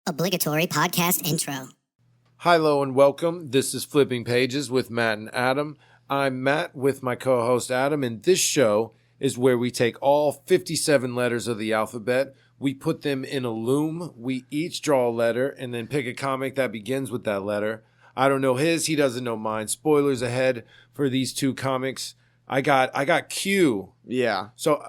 Obligatory podcast intro. Hi, hello, and welcome. This is Flipping Pages with Matt and Adam. I'm Matt with my co-host Adam, and this show is where we take all 57 letters of the alphabet, we put them in a loom, we each draw a letter, and then pick a comic that begins with that letter. I don't know his, he doesn't know mine. Spoilers ahead for these two comics. I got Q. Yeah. So,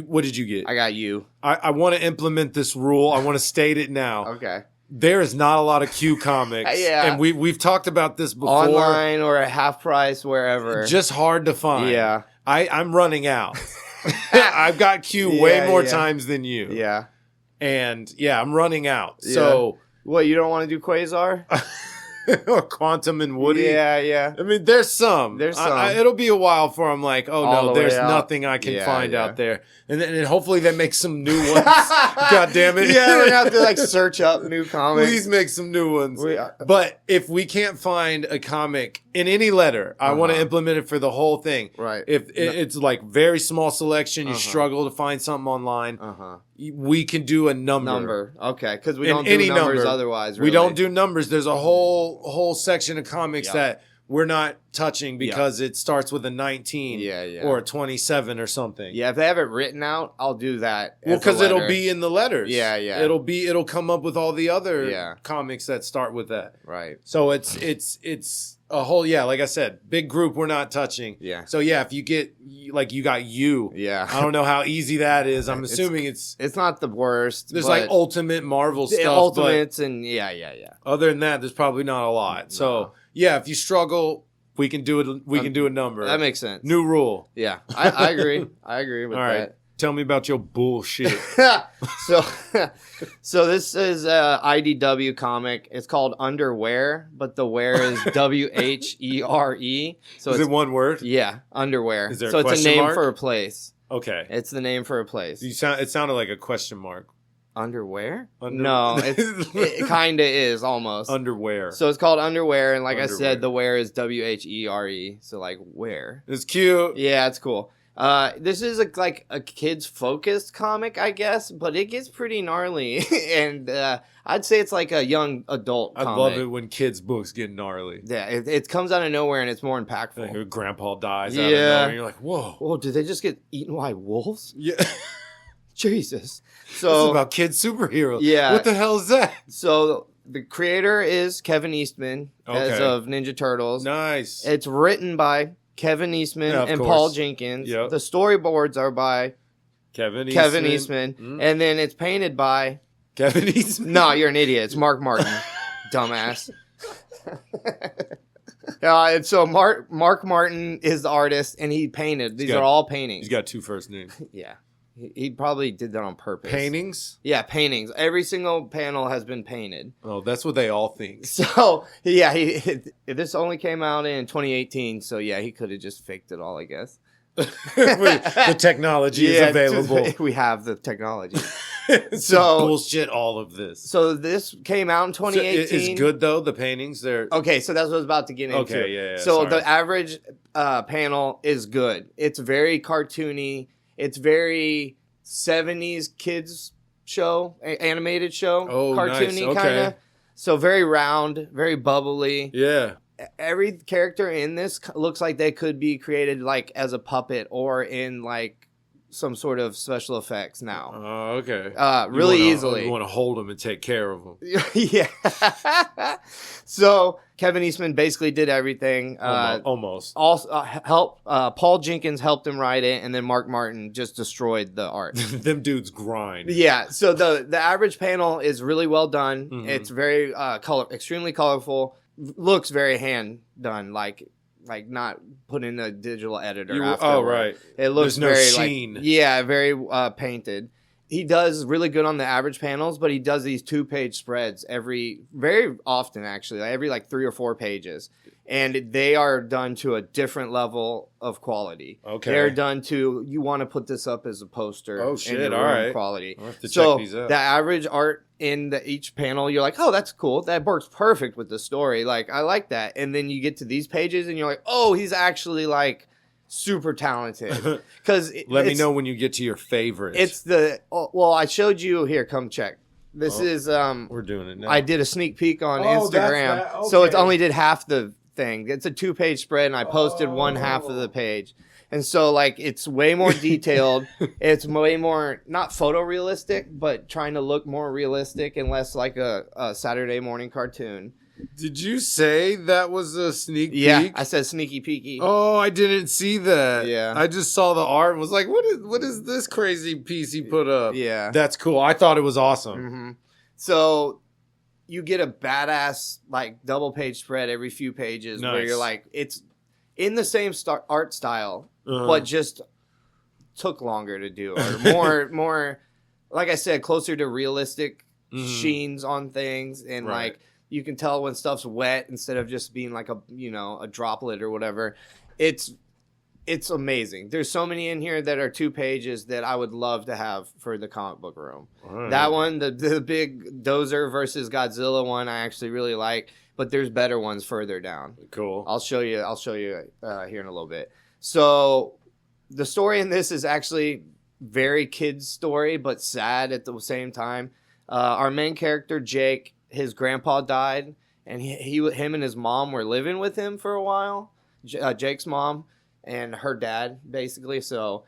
what did you get? I got you. I want to implement this rule. I want to state it now. Okay. There is not a lot of Q comics. Yeah. And we've talked about this before. Online or at half price, wherever. Just hard to find. Yeah. I'm running out. I've got Q way more times than you. Yeah. And yeah, I'm running out. Yeah. So. What, you don't want to do Quasar? Or Quantum and Woody. Yeah. I mean, there's some. It'll be a while before I'm like, oh no, there's nothing I can find out there. And then hopefully they make some new ones. God damn it. Yeah, we're going to have to like search up new comics. Please make some new ones. But if we can't find a comic in any letter, I want to implement it for the whole thing. Right. If it's like very small selection, you struggle to find something online, we can do a number. Okay, because we don't do numbers otherwise. Really. We don't do numbers. There's a whole section of comics that we're not touching because it starts with a 19 or a 27 or something. Yeah, if they have it written out, I'll do that. Well, because it'll be in the letters. Yeah. It'll come up with all the other comics that start with that. Right. So it's a whole, like I said, big group we're not touching. Yeah. So yeah, if you get, like you got you. Yeah. I don't know how easy that is. I'm assuming it's not the worst. There's like Ultimate Marvel stuff. Ultimates and yeah. Other than that, there's probably not a lot. No. So yeah, if you struggle, we can do it. We can do a number. That makes sense. New rule. Yeah, I agree. I agree with all right. that. Tell me about your bullshit. So this is a IDW comic. It's called Underwhere, but the wear is WHERE. So is it one word? Yeah, Underwhere. Is there so a question it's a name mark? For a place. Okay. It's the name for a place. It sounded like a question mark. Underwear? No, it kind of is almost. Underwear. So it's called Underwear, and like I said, the wear is WHERE. So like where? It's cute. Yeah, it's cool. This is like a kids focused comic, I guess, but it gets pretty gnarly, and I'd say it's like a young adult comic. I love it when kids' books get gnarly. Yeah, it comes out of nowhere and it's more impactful. Like your grandpa dies out of nowhere, and you're like, whoa. Whoa, did they just get eaten by wolves? Yeah. Jesus. So this is about kids superheroes. Yeah. What the hell is that? So the creator is Kevin Eastman as of Ninja Turtles. Nice. It's written by Kevin Eastman and Paul Jenkins. Yep. The storyboards are by Kevin Eastman. Mm. And then it's painted by Kevin Eastman. No, you're an idiot. It's Mark Martin. Dumbass. And so Mark Martin is the artist, and he painted. These are all paintings. He's got two first names. Yeah. He probably did that on purpose. Paintings? Yeah, paintings. Every single panel has been painted. Oh, that's what they all think. So, yeah, this only came out in 2018, so yeah, he could have just faked it all, I guess. The technology is available. We have the technology. So bullshit, all of this. So this came out in 2018. So it's good, though, the paintings? Okay, so that's what I was about to get into. Okay, yeah. So the average panel is good. It's very cartoony. It's very 70s kids show, animated show, cartoony nice. kind of. So very round, very bubbly. Yeah. Every character in this looks like they could be created like as a puppet or in like some sort of special effects now. Oh, okay. Really easily. You want to hold them and take care of them. Yeah. So Kevin Eastman basically did everything. Almost. Also, Paul Jenkins helped him write it, and then Mark Martin just destroyed the art. Them dudes grind. Yeah. So the average panel is really well done. Mm-hmm. It's very extremely colorful. Looks very hand done, like not put in a digital editor. Oh, right. It looks There's no very sheen. very painted. He does really good on the average panels, but he does these 2-page spreads very often, actually, every 3 or 4 pages. And they are done to a different level of quality. Okay. They're done to, you want to put this up as a poster. Oh, shit. All right. Quality. I'll have to check these out. The average art in each panel, you're like, oh, that's cool. That works perfect with the story. Like, I like that. And then you get to these pages and you're like, oh, he's actually super talented. Because let me know when you get to your favorites. It's I showed you, here, come check. This is We're doing it now. I did a sneak peek on Oh, that's Instagram, that. Okay. so it only did half the thing. It's a 2-page spread, and I posted one half of the page. And so, like, it's way more detailed. It's way more, not photorealistic, but trying to look more realistic and less like a Saturday morning cartoon. Did you say that was a sneak peek? Yeah, I said sneaky peeky. Oh, I didn't see that. Yeah. I just saw the art and was like, what is this crazy piece he put up? Yeah. That's cool. I thought it was awesome. Mm-hmm. So you get a badass, like, double-page spread every few pages where you're like, it's in the same art style, but just took longer to do, or more, like I said, closer to realistic sheens on things, and like you can tell when stuff's wet instead of just being like a droplet or whatever. It's amazing. There's so many in here that are 2 pages that I would love to have for the comic book room. Right. That one, the big Dozer versus Godzilla one, I actually really like. But there's better ones further down. Cool. I'll show you here in a little bit. So the story in this is actually very kid's story, but sad at the same time. Our main character, Jake, his grandpa died, and him and his mom were living with him for a while. Jake's mom and her dad, basically. So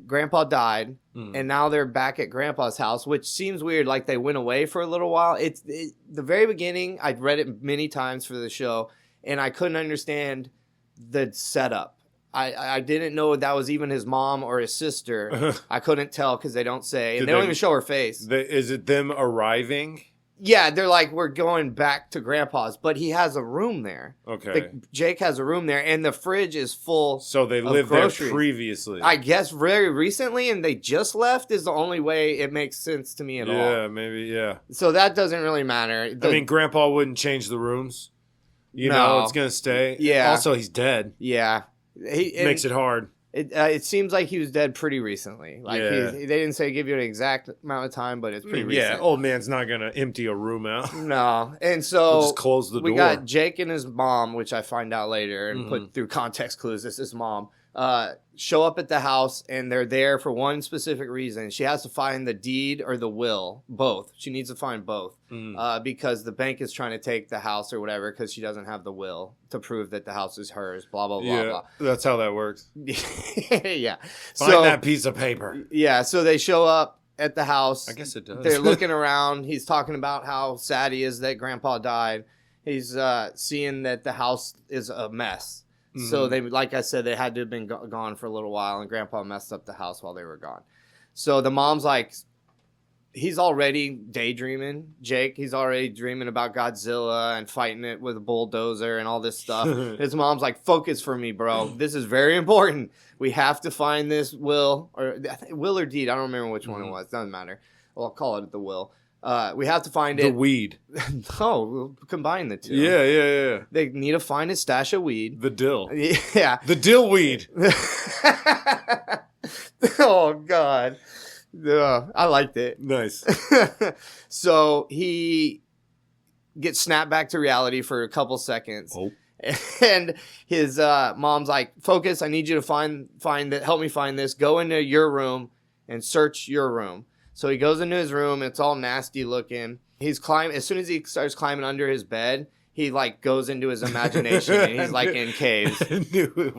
grandpa died, and now they're back at grandpa's house, which seems weird, like they went away for a little while. The very beginning, I'd read it many times for the show, and I couldn't understand the setup. I didn't know that was even his mom or his sister. I couldn't tell because they don't say, and they don't even show her face. Is it them arriving? Yeah, they're like, we're going back to grandpa's, but he has a room there. Okay. Jake has a room there, and the fridge is full. So they lived there previously. I guess very recently, and they just left is the only way it makes sense to me at all. Yeah, maybe, yeah. So that doesn't really matter. I mean, grandpa wouldn't change the rooms. You know, it's going to stay. Yeah. Also, he's dead. Yeah. Makes it hard. It seems like he was dead pretty recently. Like they didn't say give you an exact amount of time, but it's pretty recent. Yeah, old man's not gonna empty a room out. No, and so we'll just close the door. We got Jake and his mom, which I find out later and put through context clues. This is mom. Show up at the house, and they're there for one specific reason. She has to find the deed or the will, both. She needs to find both because the bank is trying to take the house or whatever because she doesn't have the will to prove that the house is hers, blah, blah, blah, blah. That's how that works. Yeah. Find that piece of paper. Yeah, so they show up at the house. I guess it does. They're looking around. He's talking about how sad he is that Grandpa died. He's seeing that the house is a mess. So they, like I said, they had to have been gone for a little while, and Grandpa messed up the house while they were gone. So the mom's like, he's already daydreaming, Jake. He's already dreaming about Godzilla and fighting it with a bulldozer and all this stuff. His mom's like, focus for me, bro. This is very important. We have to find this will or deed. I don't remember which one it was. Doesn't matter. Well, I'll call it the will. We have to find the weed. No, we'll combine the two. Yeah. They need to find his stash of weed. The dill. Yeah. The dill weed. Oh, God. I liked it. Nice. So he gets snapped back to reality for a couple seconds. Oh. And his mom's like, focus, I need you to find it. Help me find this. Go into your room and search your room. So he goes into his room. It's all nasty looking. He's climbing. As soon as he starts climbing under his bed, he like goes into his imagination and he's like in caves.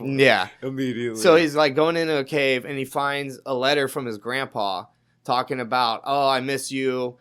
Yeah. Immediately. So he's like going into a cave and he finds a letter from his grandpa talking about, oh, I miss you.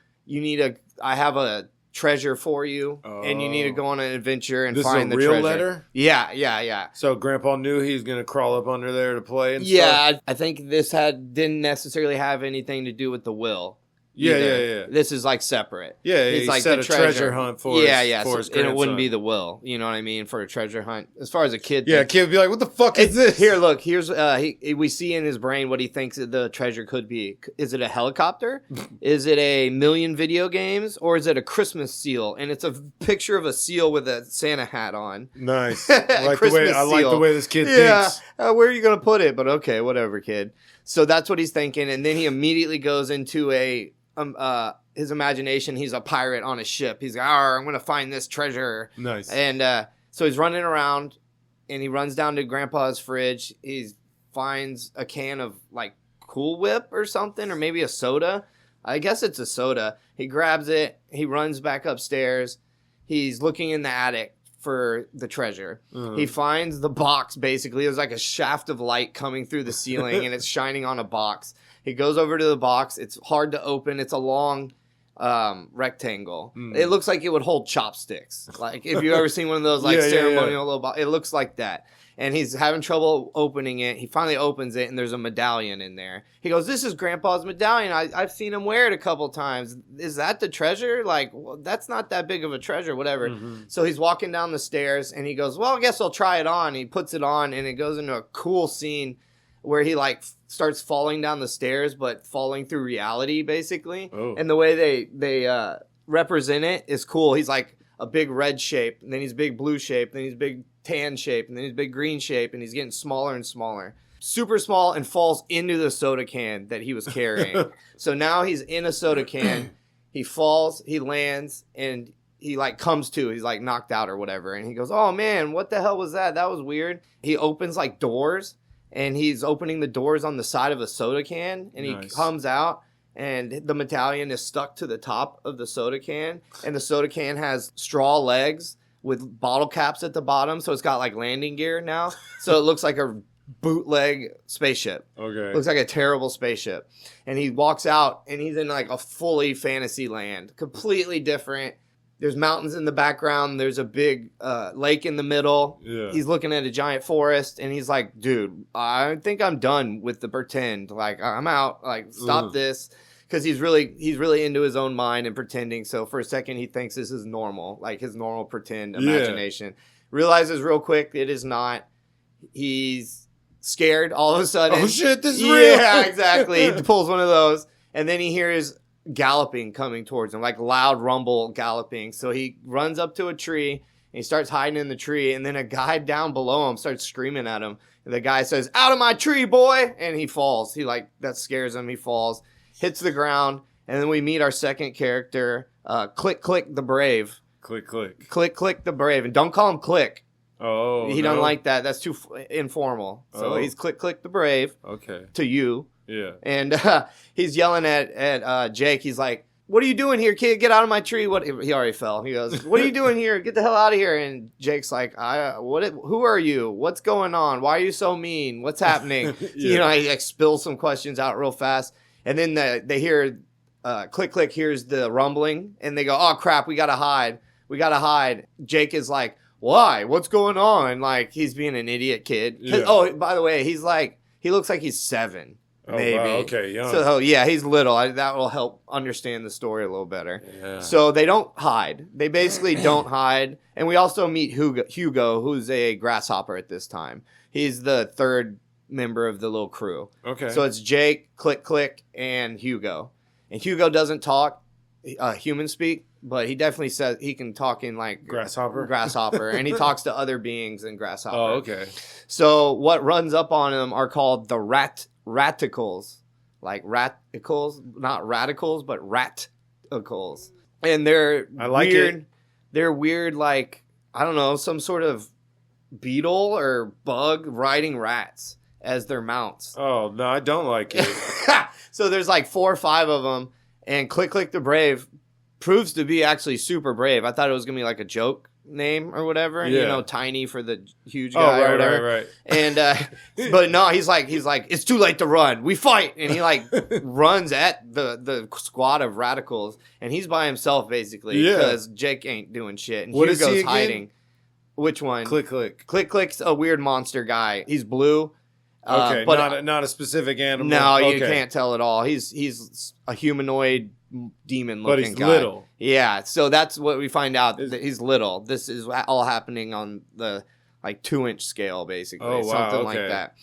I have a treasure for you, and you need to go on an adventure and find the treasure. This is a real letter? Yeah. So Grandpa knew he was going to crawl up under there to play and stuff? Yeah, I think this didn't necessarily have anything to do with the will. Yeah. This is like separate. Yeah, it's he like set a treasure hunt for his grandson. And it wouldn't be the will. You know what I mean? For a treasure hunt. As far as a kid. Yeah, a kid would be like, what the fuck is this? Here, look. Here's we see in his brain what he thinks the treasure could be. Is it a helicopter? Is it a million video games? Or is it a Christmas seal? And it's a picture of a seal with a Santa hat on. Nice. I like the way this kid thinks. Where are you going to put it? But okay, whatever, kid. So that's what he's thinking. And then he immediately goes into his imagination. He's a pirate on a ship. He's like, I'm going to find this treasure. Nice. And so he's running around, and he runs down to Grandpa's fridge. He finds a can of like Cool Whip or something, or maybe a soda. I guess it's a soda. He grabs it. He runs back upstairs. He's looking in the attic for the treasure. He finds the box, basically. There's like a shaft of light coming through the ceiling, and it's shining on a box. He goes over to the box. It's hard to open. It's a long rectangle. It looks like it would hold chopsticks. Like if you've ever seen one of those like ceremonial little boxes, it looks like that. And he's having trouble opening it. He finally opens it, and there's a medallion in there. He goes, "This is Grandpa's medallion. I've seen him wear it a couple times. Is that the treasure? Like, well, that's not that big of a treasure, whatever." So he's walking down the stairs, and he goes, "Well, I guess I'll try it on." He puts it on, and it goes into a cool scene where he like starts falling down the stairs, but falling through reality, basically. And the way they represent it is cool. He's like a big red shape, and then he's big blue shape, then he's big tan shape, and then he's big green shape, and he's getting smaller and smaller. Super small, and falls into the soda can that he was carrying. So now he's in a soda can. He falls, he lands, and he like comes to. He's like knocked out or whatever. And he goes, "Oh man, what the hell was that? That was weird." He opens like doors, and he's opening the doors on the side of a soda can, and he comes out. And the medallion is stuck to the top of the soda can. And the soda can has straw legs with bottle caps at the bottom. So it's got like landing gear now. So it looks like a bootleg spaceship. Okay. Looks like a terrible spaceship. And he walks out, and he's in like a fully fantasy land. Completely different. There's mountains in the background. There's a big lake in the middle. Yeah. He's looking at a giant forest, and he's like, "Dude, I think I'm done with the pretend. Like, I'm out. Like, stop this." Because he's really into his own mind and pretending. So for a second, he thinks this is normal, like his normal pretend imagination. Realizes real quick it is not. He's scared all of a sudden. Oh shit, this is real. Yeah, exactly. He pulls one of those, and then he hears galloping coming towards him, like loud rumble galloping. So he runs up to a tree, and he starts hiding in the tree, and then a guy down below him starts screaming at him. And the guy says, "Out of my tree, boy!" And he falls. That scares him. He falls. Hits the ground, and then we meet our second character, Click Click the Brave. Click Click. Click Click the Brave. And don't call him Click. Oh, he don't like that. That's too informal. So he's Click Click the Brave. Okay. To you. Yeah. And he's yelling at Jake. He's like, "What are you doing here, kid? Get out of my tree." He already fell. He goes, "What are you doing here? Get the hell out of here." And Jake's like, "Who are you? What's going on? Why are you so mean? What's happening?" He like spills some questions out real fast. And then they hear, Click Click hears the rumbling, and they go, "Oh crap, we gotta hide. We gotta hide." Jake is like, "Why? What's going on?" Like he's being an idiot kid. Yeah. Oh, by the way, he looks like he's 7, maybe. Wow, okay, young. So yeah, he's little. That will help understand the story a little better. Yeah. So they don't hide. They basically don't hide. And we also meet Hugo, who's a grasshopper at this time. He's the third member of the little crew. Okay. So it's Jake, Click Click, and Hugo. And Hugo doesn't talk human speak, but he definitely says he can talk in like grasshopper, and he talks to other beings in grasshopper. Oh, okay. So what runs up on him are called the raticals. Like raticals, not radicals, but raticals. And they're weird. They're weird, like, I don't know, some sort of beetle or bug riding rats as their mounts. Oh, no, I don't like it. So there's like 4 or 5 of them, and Click Click the Brave proves to be actually super brave. I thought it was going to be like a joke name or whatever, you know, tiny for the huge guy or whatever. Right. And, but no, he's like, "It's too late to run. We fight." And he like runs at the squad of radicals, and he's by himself basically because Jake ain't doing shit. And Hugo's hiding. Which one? Click Click. Click Click's a weird monster guy. He's blue. Okay, but not a specific animal. No, you can't tell at all. He's a humanoid demon looking guy. But he's little. Yeah, so that's what we find out, that he's little. This is all happening on the like 2-inch scale, basically. Oh, wow, something like that.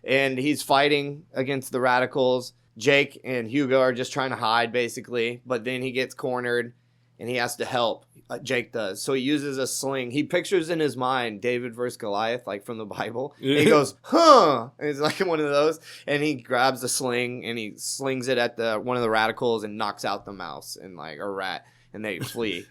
And he's fighting against the radicals. Jake and Hugo are just trying to hide, basically. But then he gets cornered, and he has to help. Jake does. So he uses a sling. He pictures in his mind David versus Goliath, like from the Bible. Yeah. He goes, "Huh!" And it's like one of those. And he grabs the sling, and he slings it at one of the radicals and knocks out the mouse and like a rat, and they flee.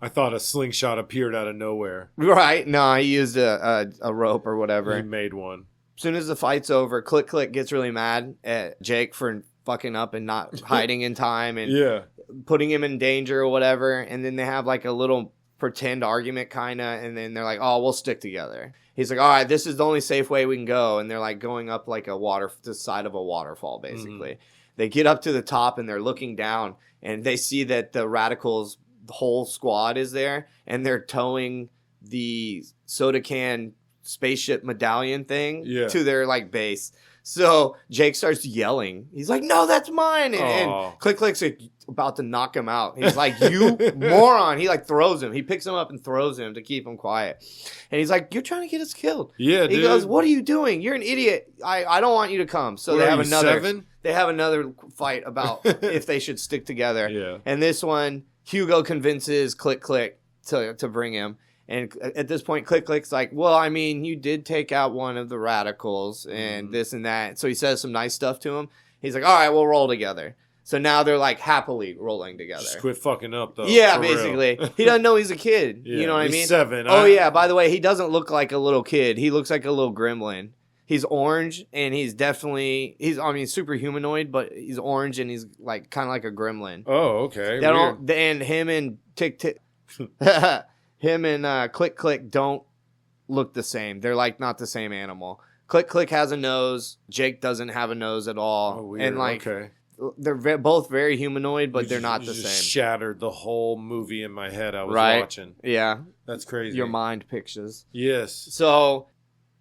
I thought a slingshot appeared out of nowhere. Right? No, he used a rope or whatever. He made one. As soon as the fight's over, Click Click gets really mad at Jake for fucking up and not hiding in time and Yeah. putting him in danger or whatever. And then they have like a little pretend argument kind of, and then they're like, oh, we'll stick together. He's like, all right, this is the only safe way we can go. And they're like going up like the side of a waterfall, basically. They get up to the top and they're looking down and they see that the Radicals' whole squad is there and they're towing the soda can spaceship medallion thing to their like base. So Jake starts yelling. He's like, no, that's mine. And Click Click's like, about to knock him out. He's like, you moron. He like throws him. He picks him up and throws him to keep him quiet. And he's like, you're trying to get us killed. Yeah, he goes, what are you doing? You're an idiot. I don't want you to come. So they have another fight about if they should stick together. Yeah. And this one, Hugo convinces Click Click to bring him. And at this point, Click Click's like, well, I mean, you did take out one of the Radicals and this and that. So he says some nice stuff to him. He's like, all right, we'll roll together. So now they're like happily rolling together. Just quit fucking up, though. Yeah, basically. He doesn't know he's a kid. You know what I mean? He's 7. Oh, yeah. By the way, he doesn't look like a little kid. He looks like a little gremlin. He's orange, and he's definitely, super humanoid, but he's orange, and he's like kind of like a gremlin. Oh, okay. And him and him and Click Click don't look the same. They're like not the same animal. Click Click has a nose. Jake doesn't have a nose at all. Oh, weird. And like, they're both very humanoid, but they're not the same. Shattered the whole movie in my head I was watching. Yeah. That's crazy. Your mind pictures. Yes. So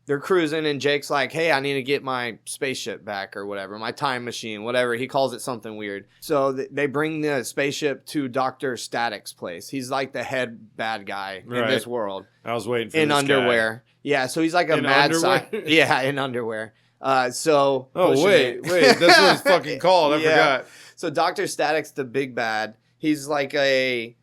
they're cruising, and Jake's like, hey, I need to get my spaceship back or whatever, my time machine, whatever. He calls it something weird. So they bring the spaceship to Dr. Static's place. He's like the head bad guy in this world. I was waiting for in this Underwhere. Guy. Yeah, so he's like a mad scientist. Yeah, in Underwear. Wait, that's what it's fucking called. I forgot. So Dr. Static's the big bad. He's like a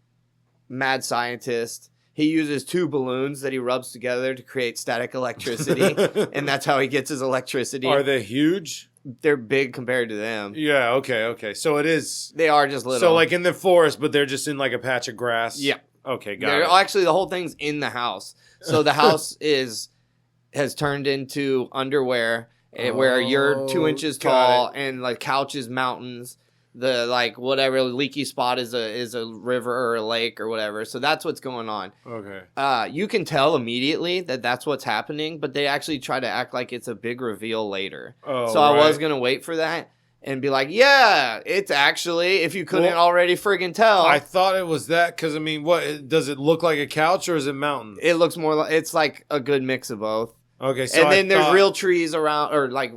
mad scientist. He uses 2 balloons that he rubs together to create static electricity, and that's how he gets his electricity. Are they huge? They're big compared to them. Yeah, okay. So it is... They are just little. So like in the forest, but they're just in like a patch of grass? Yeah. Okay, got it. Actually, the whole thing's in the house. So the house has turned into Underwhere, where you're 2 inches tall, and like couch is mountains. The like whatever leaky spot is a river or a lake or whatever. So that's what's going on. Okay. You can tell immediately that that's what's happening, but they actually try to act like it's a big reveal later. Oh, so I was gonna wait for that and be like, yeah, it's actually, if you couldn't already friggin' tell. I thought it was that because I mean, what does it look like a couch or is it mountains? It looks more like it's like a good mix of both. Okay, so and then there's real trees around, or like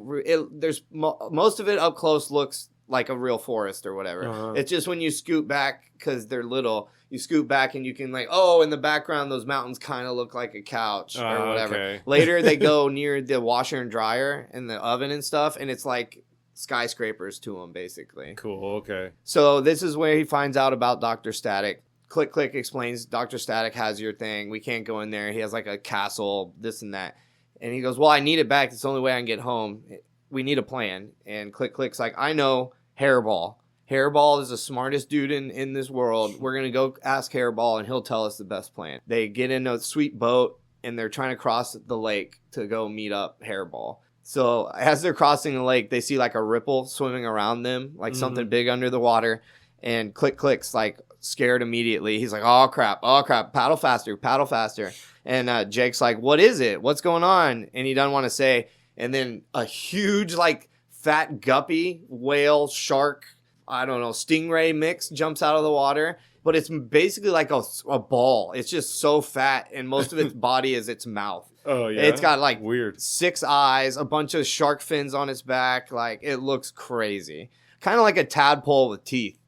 there's most of it up close looks like a real forest or whatever. Uh-huh. It's just when you scoot back, because they're little, you scoot back and you can like, in the background, those mountains kind of look like a couch or whatever. Okay. Later, they go near the washer and dryer and the oven and stuff, and it's like skyscrapers to them, basically. Cool, okay. So this is where he finds out about Dr. Static. Click Click explains, Dr. Static has your thing. We can't go in there. He has like a castle, this and that. And he goes, well, I need it back. It's the only way I can get home. We need a plan. And Click Click's like, I know. Hairball. Hairball is the smartest dude in this world. We're going to go ask Hairball, and he'll tell us the best plan. They get in a sweet boat, and they're trying to cross the lake to go meet up Hairball. So as they're crossing the lake, they see like a ripple swimming around them, like something big under the water. And Click Click's like scared immediately. He's like, oh, crap, paddle faster. And Jake's like, what is it? What's going on? And he doesn't want to say. And then a huge like fat guppy, whale, shark, I don't know, stingray mix jumps out of the water. But it's basically like a ball. It's just so fat, and most of its body is its mouth. Oh, yeah? It's got like weird 6 eyes, a bunch of shark fins on its back. Like, it looks crazy. Kind of like a tadpole with teeth,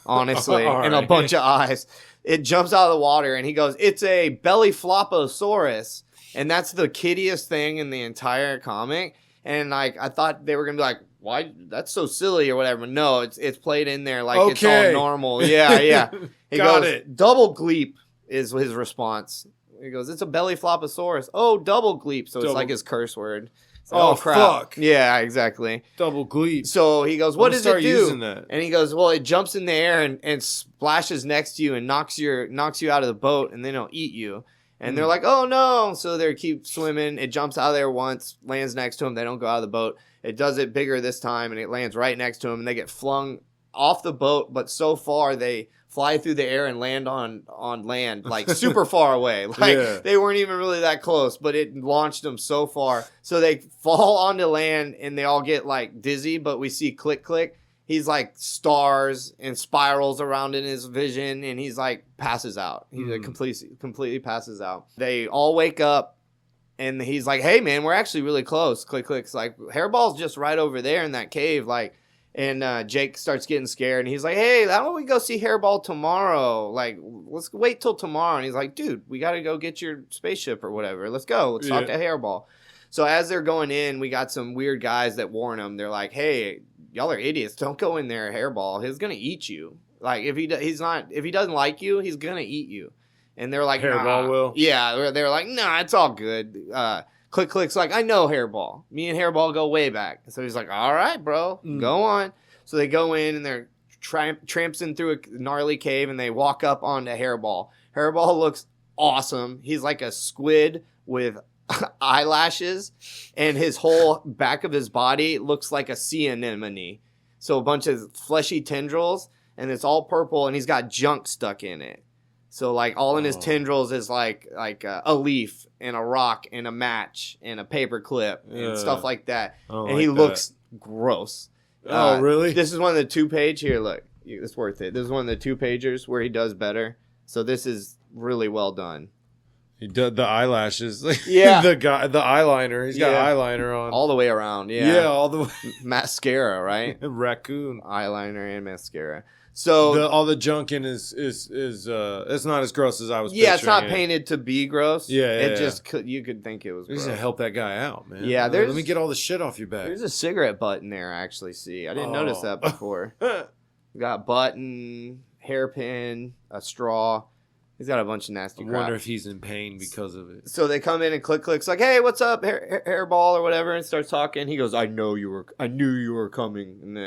honestly, and a bunch of eyes. It jumps out of the water, and he goes, it's a belly flopposaurus. And that's the kiddiest thing in the entire comic. And like, I thought they were gonna be like, "Why? That's so silly" or whatever. No, it's played in there like it's all normal. Yeah. He Got goes, it. Double gleep is his response. He goes, "It's a belly flopposaurus." Oh, double gleep. So it's like his curse word. Like, oh crap! Fuck. Yeah, exactly. Double gleep. So he goes, "What does it do?" Using that. And he goes, "Well, it jumps in the air and splashes next to you and knocks you out of the boat, and then it'll eat you." And they're like, oh no. So they keep swimming. It jumps out of there once, lands next to them. They don't go out of the boat. It does it bigger this time, and it lands right next to them. And they get flung off the boat, but so far they fly through the air and land on land, like super far away. Like they weren't even really that close, but it launched them so far. So they fall onto land, and they all get like dizzy, but we see Click Click. He's like stars and spirals around in his vision, and he's like passes out. He like, completely passes out. They all wake up, and he's like, "Hey man, we're actually really close." Click Click's like, "Hairball's just right over there in that cave." Like, and Jake starts getting scared, and he's like, "Hey, why don't we go see Hairball tomorrow? Like, let's wait till tomorrow." And he's like, "Dude, we got to go get your spaceship or whatever. Let's go. Let's talk to Hairball." So as they're going in, we got some weird guys that warn them. They're like, "Hey, y'all are idiots. Don't go in there, Hairball. He's gonna eat you. Like if he doesn't like you, he's gonna eat you." And they're like, Hairball will. Yeah, they're like, "Nah, it's all good." Click Click's like, "I know Hairball. Me and Hairball go way back." So he's like, "All right, bro, go on." So they go in and they're tramping through a gnarly cave, and they walk up onto Hairball. Hairball looks awesome. He's like a squid with eyelashes, and his whole back of his body looks like a sea anemone. So a bunch of fleshy tendrils, and it's all purple, and he's got junk stuck in it. So like all in his tendrils is like a leaf and a rock and a match and a paper clip and stuff like that. And he looks gross. Oh, really? This is one of the 2-page here. Look, it's worth it. This is one of the 2-pagers where he does better. So this is really well done. He did the eyelashes. Yeah. the eyeliner. He's got eyeliner on. All the way around, yeah. Yeah, all the way. Mascara, right? Raccoon. Eyeliner and mascara. So all the junk in is it's not as gross as I was picturing. Yeah, it's not it. painted to be gross. Yeah, just you could think it was gross. He's gonna help that guy out, man. Yeah, let me get all the shit off your back. There's a cigarette button there, I actually see. I didn't notice that before. We got a button, hairpin, a straw. He's got a bunch of nasty crap. I wonder if he's in pain because of it. So they come in and Click Click's like, "Hey, what's up, Hairball or whatever," and starts talking. He goes, I knew you were coming."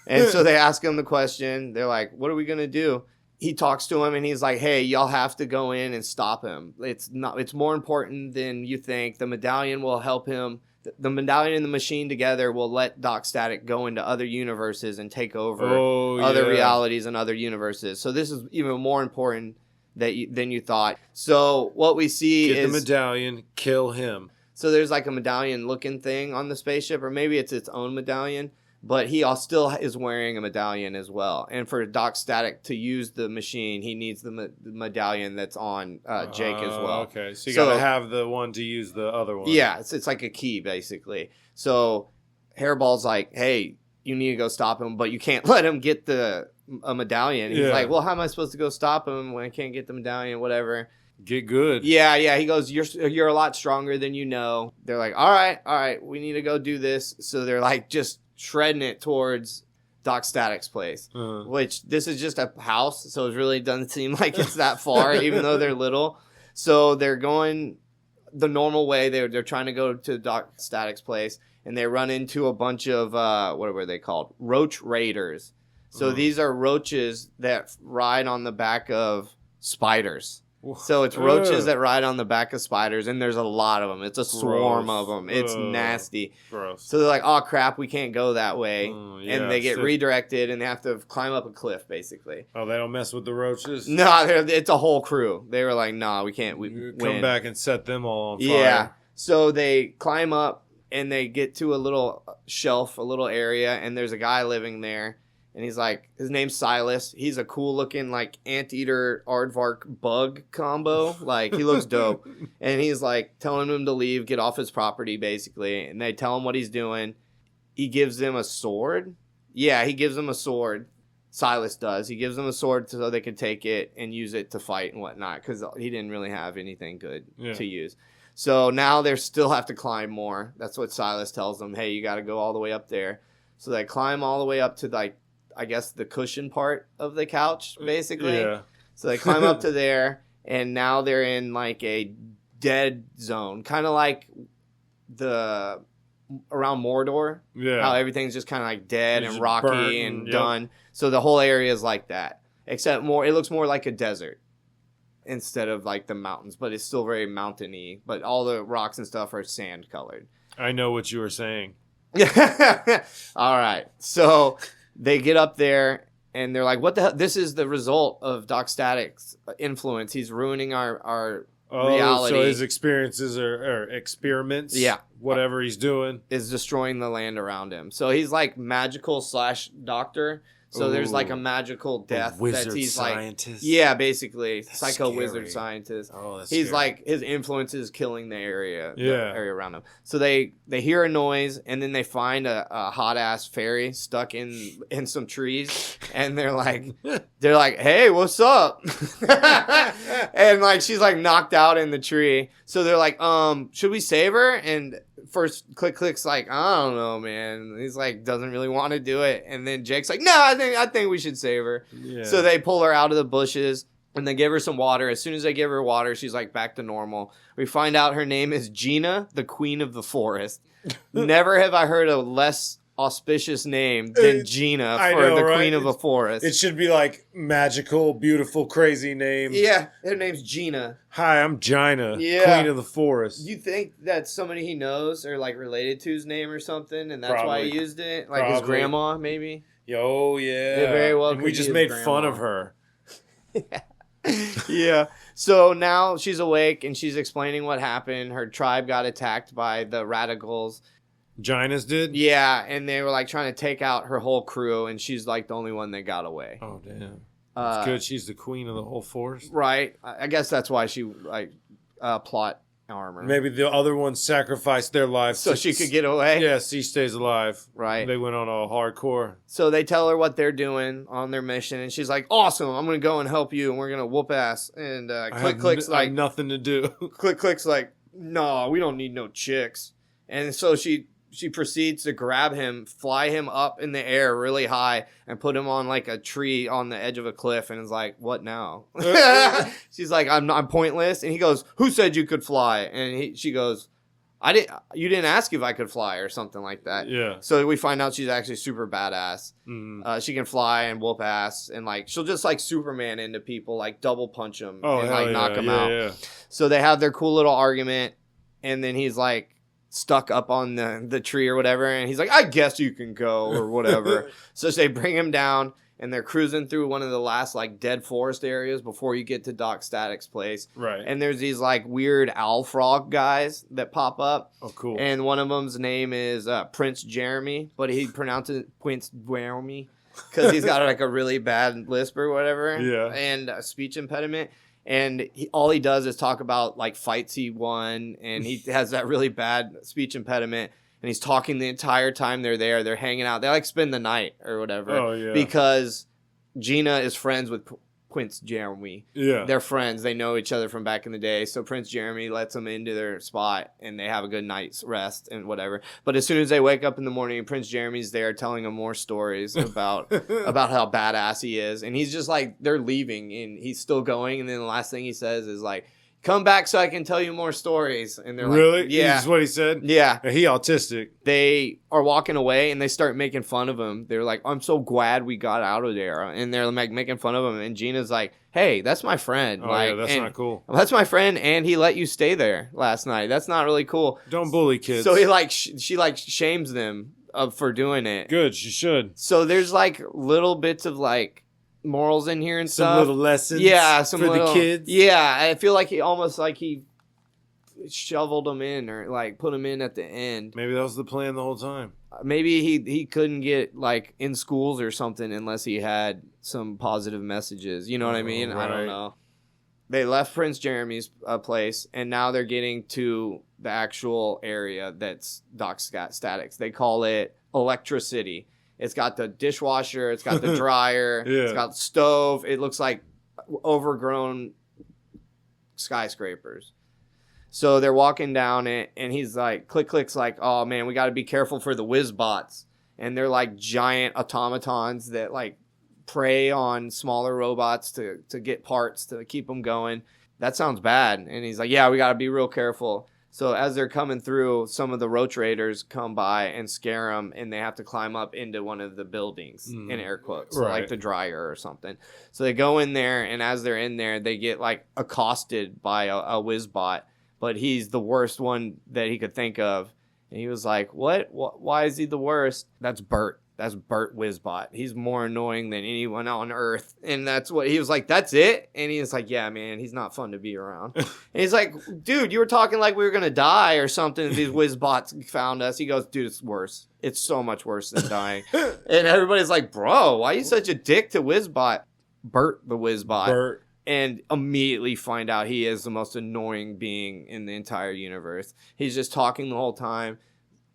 And so they ask him the question. They're like, "What are we gonna do?" He talks to him and he's like, "Hey, y'all have to go in and stop him. It's more important than you think. The medallion will help him. The medallion and the machine together will let Doc Static go into other universes and take over other realities and other universes. So this is even more important than you thought." So what we see is the medallion, kill him. So there's like a medallion looking thing on the spaceship, or maybe it's its own medallion, but he still is wearing a medallion as well. And for Doc Static to use the machine, he needs the medallion that's on Jake as well. Okay, so you gotta have the one to use the other one. Yeah, it's like a key basically. So Hairball's like, "Hey, you need to go stop him, but you can't let him get a medallion." He's like, "Well, how am I supposed to go stop him when I can't get the medallion?" Whatever. Get good. Yeah. He goes, "You're a lot stronger than you know." They're like, all right, we need to go do this. So they're like just shredding it towards Doc Static's place, which this is just a house, so it really doesn't seem like it's that far, even though they're little. So they're going the normal way. They're trying to go to Doc Static's place, and they run into a bunch of what were they called? Roach raiders. So these are roaches that ride on the back of spiders. So it's roaches that ride on the back of spiders, and there's a lot of them. It's a swarm of them. It's nasty. Gross. So they're like, "Oh crap, we can't go that way," and they get redirected, and they have to climb up a cliff, basically. Oh, they don't mess with the roaches? No, it's a whole crew. They were like, "Nah, we can't. We come back and set them all on fire." Yeah. So they climb up, and they get to a little shelf, a little area, and there's a guy living there. And he's like, his name's Silas. He's a cool looking like anteater aardvark bug combo. Like he looks dope. And he's like telling him to leave, get off his property basically. And they tell him what he's doing. He gives them a sword. Yeah, he gives them a sword. Silas does. He gives them a sword so they can take it and use it to fight and whatnot. Because he didn't really have anything good to use. So now they still have to climb more. That's what Silas tells them. Hey, you got to go all the way up there. So they climb all the way up to like, I guess the cushion part of the couch, basically. Yeah. So they climb up to there, and now they're in like a dead zone, kind of like the around Mordor. Yeah. How everything's just kind of like dead and rocky and done. So the whole area is like that, except it looks more like a desert. instead of like the mountains, but it's still very mountainy. But all the rocks and stuff are sand colored. I know what you were saying. All right. So they get up there and they're like, what the hell? This is the result of Doc Static's influence. He's ruining our reality. So his experiences or experiments, whatever he's doing, is destroying the land around him. So he's like magical / doctor. So there's like a magical death wizard that he's scientist. like, basically That's psycho scary. wizard scientist. Oh, that's he's scary. like his influence is killing the area around him. So they hear a noise and then they find a hot ass fairy stuck in some trees, and they're like, hey, what's up? And like she's like knocked out in the tree. So they're like, should we save her? And first Click's like, I don't know, man. He's like, doesn't really want to do it. And then Jake's like, no, I think we should save her. Yeah. So they pull her out of the bushes and they give her some water. As soon as they give her water, she's like back to normal. We find out her name is Gina, the Queen of the Forest. Never have I heard a less auspicious name than Gina for the Queen of the Forest. It should be like magical, beautiful, crazy name. Yeah, her name's Gina. Hi, I'm Gina, Queen of the Forest. You think that somebody he knows or like related to his name or something, and that's why he used it? Like his grandma, maybe? Oh, yeah. It very well and we could just be made his fun grandma. of her. Yeah. So now she's awake and she's explaining what happened. Her tribe got attacked by the radicals. Gina's did? Yeah, and they were like trying to take out her whole crew, and she's like the only one that got away. Oh, damn. That's good. She's the queen of the whole forest. Right. I guess that's why she like plot armor. Maybe the other ones sacrificed their lives so she could get away. Yeah, she stays alive. Right. They went on a hardcore. So they tell her what they're doing on their mission, and she's like, "Awesome! I'm gonna go and help you, and we're gonna whoop ass." And Click's I have nothing to do. Click's like, "No, we don't need no chicks." And so she proceeds to grab him, fly him up in the air really high, and put him on like a tree on the edge of a cliff, and is like, "What now?" She's like, "I'm pointless." And he goes, "Who said you could fly?" And she goes, You didn't ask if I could fly," or something like that. Yeah. So we find out she's actually super badass. Mm. She can fly and whoop ass, and like she'll just like Superman into people, like double punch them and like knock them out. Yeah. So they have their cool little argument, and then he's like stuck up on the tree or whatever, and he's like, "I guess you can go," or whatever. So they bring him down, and they're cruising through one of the last like dead forest areas before you get to Doc Static's place. Right. And there's these like weird owl frog guys that pop up. Oh, cool. And one of them's name is Prince Jeremy, but he pronounces it Prince Jeremy because he's got like a really bad lisp or whatever. Yeah. And a speech impediment. And all he does is talk about like fights he won, and he has that really bad speech impediment. And he's talking the entire time they're there. They're hanging out. They like spend the night or whatever. Oh, yeah. Because Gina is friends with Prince Jeremy. Yeah. They're friends. They know each other from back in the day. So Prince Jeremy lets them into their spot, and they have a good night's rest and whatever. But as soon as they wake up in the morning, Prince Jeremy's there telling them more stories about how badass he is. And he's just like, they're leaving, and he's still going. And then the last thing he says is like, "Come back so I can tell you more stories." And they're really? like, "Yeah." This is what he said? Yeah. He autistic. They are walking away, and they start making fun of him. They're like, "I'm so glad we got out of there." And they're like making fun of him. And Gina's like, "Hey, that's my friend." Oh, like, yeah, that's not cool. That's my friend, and he let you stay there last night. That's not really cool. Don't bully kids. So he like she like shames them for doing it. Good, she should. So there's like little bits of like morals in here and Some stuff. little lessons for the kids. Yeah, I feel like he almost like he shoveled them in or like put them in at the end. Maybe that was the plan the whole time. Maybe he couldn't get like in schools or something unless he had some positive messages. You know what I mean? Right. I don't know. They left Prince Jeremy's place, and now they're getting to the actual area that's Doc Static's. They call it Electricity. It's got the dishwasher. It's got the dryer. Yeah. It's got the stove. It looks like overgrown skyscrapers. So they're walking down it, and he's like, Click's like, "Oh, man, we got to be careful for the whiz bots." And they're like giant automatons that like prey on smaller robots to get parts to keep them going. That sounds bad. And he's like, "Yeah, we got to be real careful." So as they're coming through, some of the roach raiders come by and scare them, and they have to climb up into one of the buildings, in air quotes, Right. like the dryer or something. So they go in there, and as they're in there, they get like accosted by a whizbot, but he's the worst one that he could think of. And he was like, what? Why is he the worst? That's Bert. That's Bert Whizbot. He's more annoying than anyone on Earth. And that's what he was like, that's it? And he was like, yeah, man, he's not fun to be around. And he's like, dude, you were talking like we were going to die or something. These Whizbots found us. He goes, dude, it's worse. It's so much worse than dying. And everybody's like, bro, why are you such a dick to Whizbot? Bert the Whizbot. Bert. And immediately find out he is the most annoying being in the entire universe. He's just talking the whole time,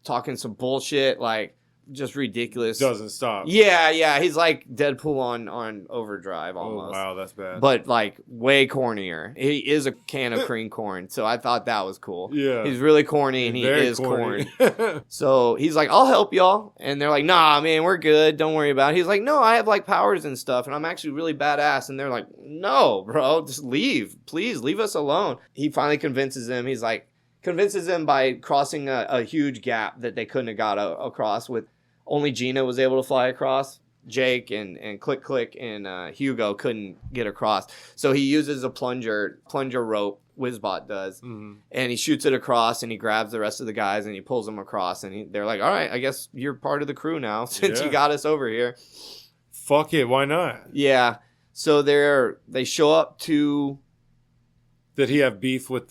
talking some bullshit, like, just ridiculous. Doesn't stop. Yeah. He's like Deadpool on Overdrive almost. Oh, wow, that's bad. But like way cornier. He is a can of cream corn, so I thought that was cool. Yeah. He's really corny, and he Very is corny. corn. So he's like, I'll help y'all. And they're like, nah, man, we're good. Don't worry about it. He's like, no, I have like powers and stuff, and I'm actually really badass. And they're like, no, bro, just leave. Please leave us alone. He finally convinces them. He's like, convinces them by crossing a huge gap that they couldn't have got across with. Only Gina was able to fly across. Jake and Click and Hugo couldn't get across. So he uses a plunger rope, Whizbot does, and he shoots it across, and he grabs the rest of the guys, and he pulls them across, and they're like, all right, I guess you're part of the crew now since you got us over here. Fuck it, why not? Yeah. So they show up to... Did he have beef with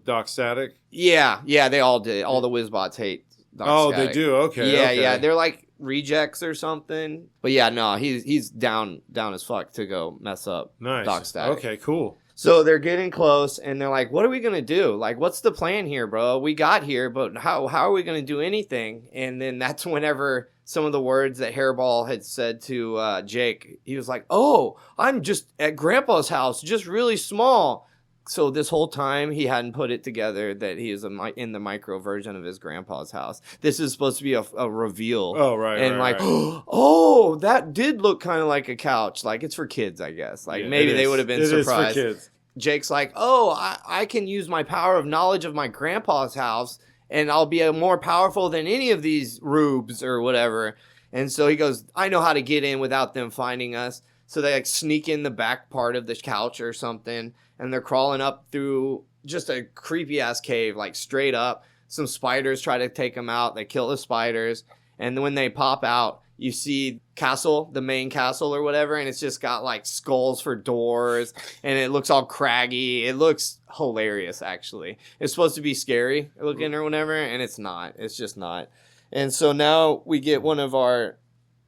Doc Static? Yeah, they all did. All the Whizbots hate Doc Static. They do? Okay. Yeah, okay. yeah. They're like rejects or something. But yeah, no, he's down as fuck to go mess up Doc Static. Okay, cool. So they're getting close, and they're like, what are we going to do? Like, what's the plan here, bro? We got here, but how are we going to do anything? And then that's whenever some of the words that Hairball had said to Jake, he was like, oh, I'm just at Grandpa's house, just really small. So this whole time, he hadn't put it together that he is in the micro version of his grandpa's house. This is supposed to be a reveal. Oh, right, and right. oh, that did look kind of like a couch. Like, it's for kids, I guess. Like, maybe they would have been surprised. It is for kids. Jake's like, oh, I can use my power of knowledge of my grandpa's house, and I'll be more powerful than any of these rubes or whatever. And so he goes, I know how to get in without them finding us. So they like sneak in the back part of the couch or something, and they're crawling up through just a creepy ass cave, like straight up. Some spiders try to take them out. They kill the spiders, and then when they pop out, you see the main castle or whatever, and it's just got like skulls for doors, and it looks all craggy. It looks hilarious, actually. It's supposed to be scary looking or whatever, and it's not. It's just not. And so now we get one of our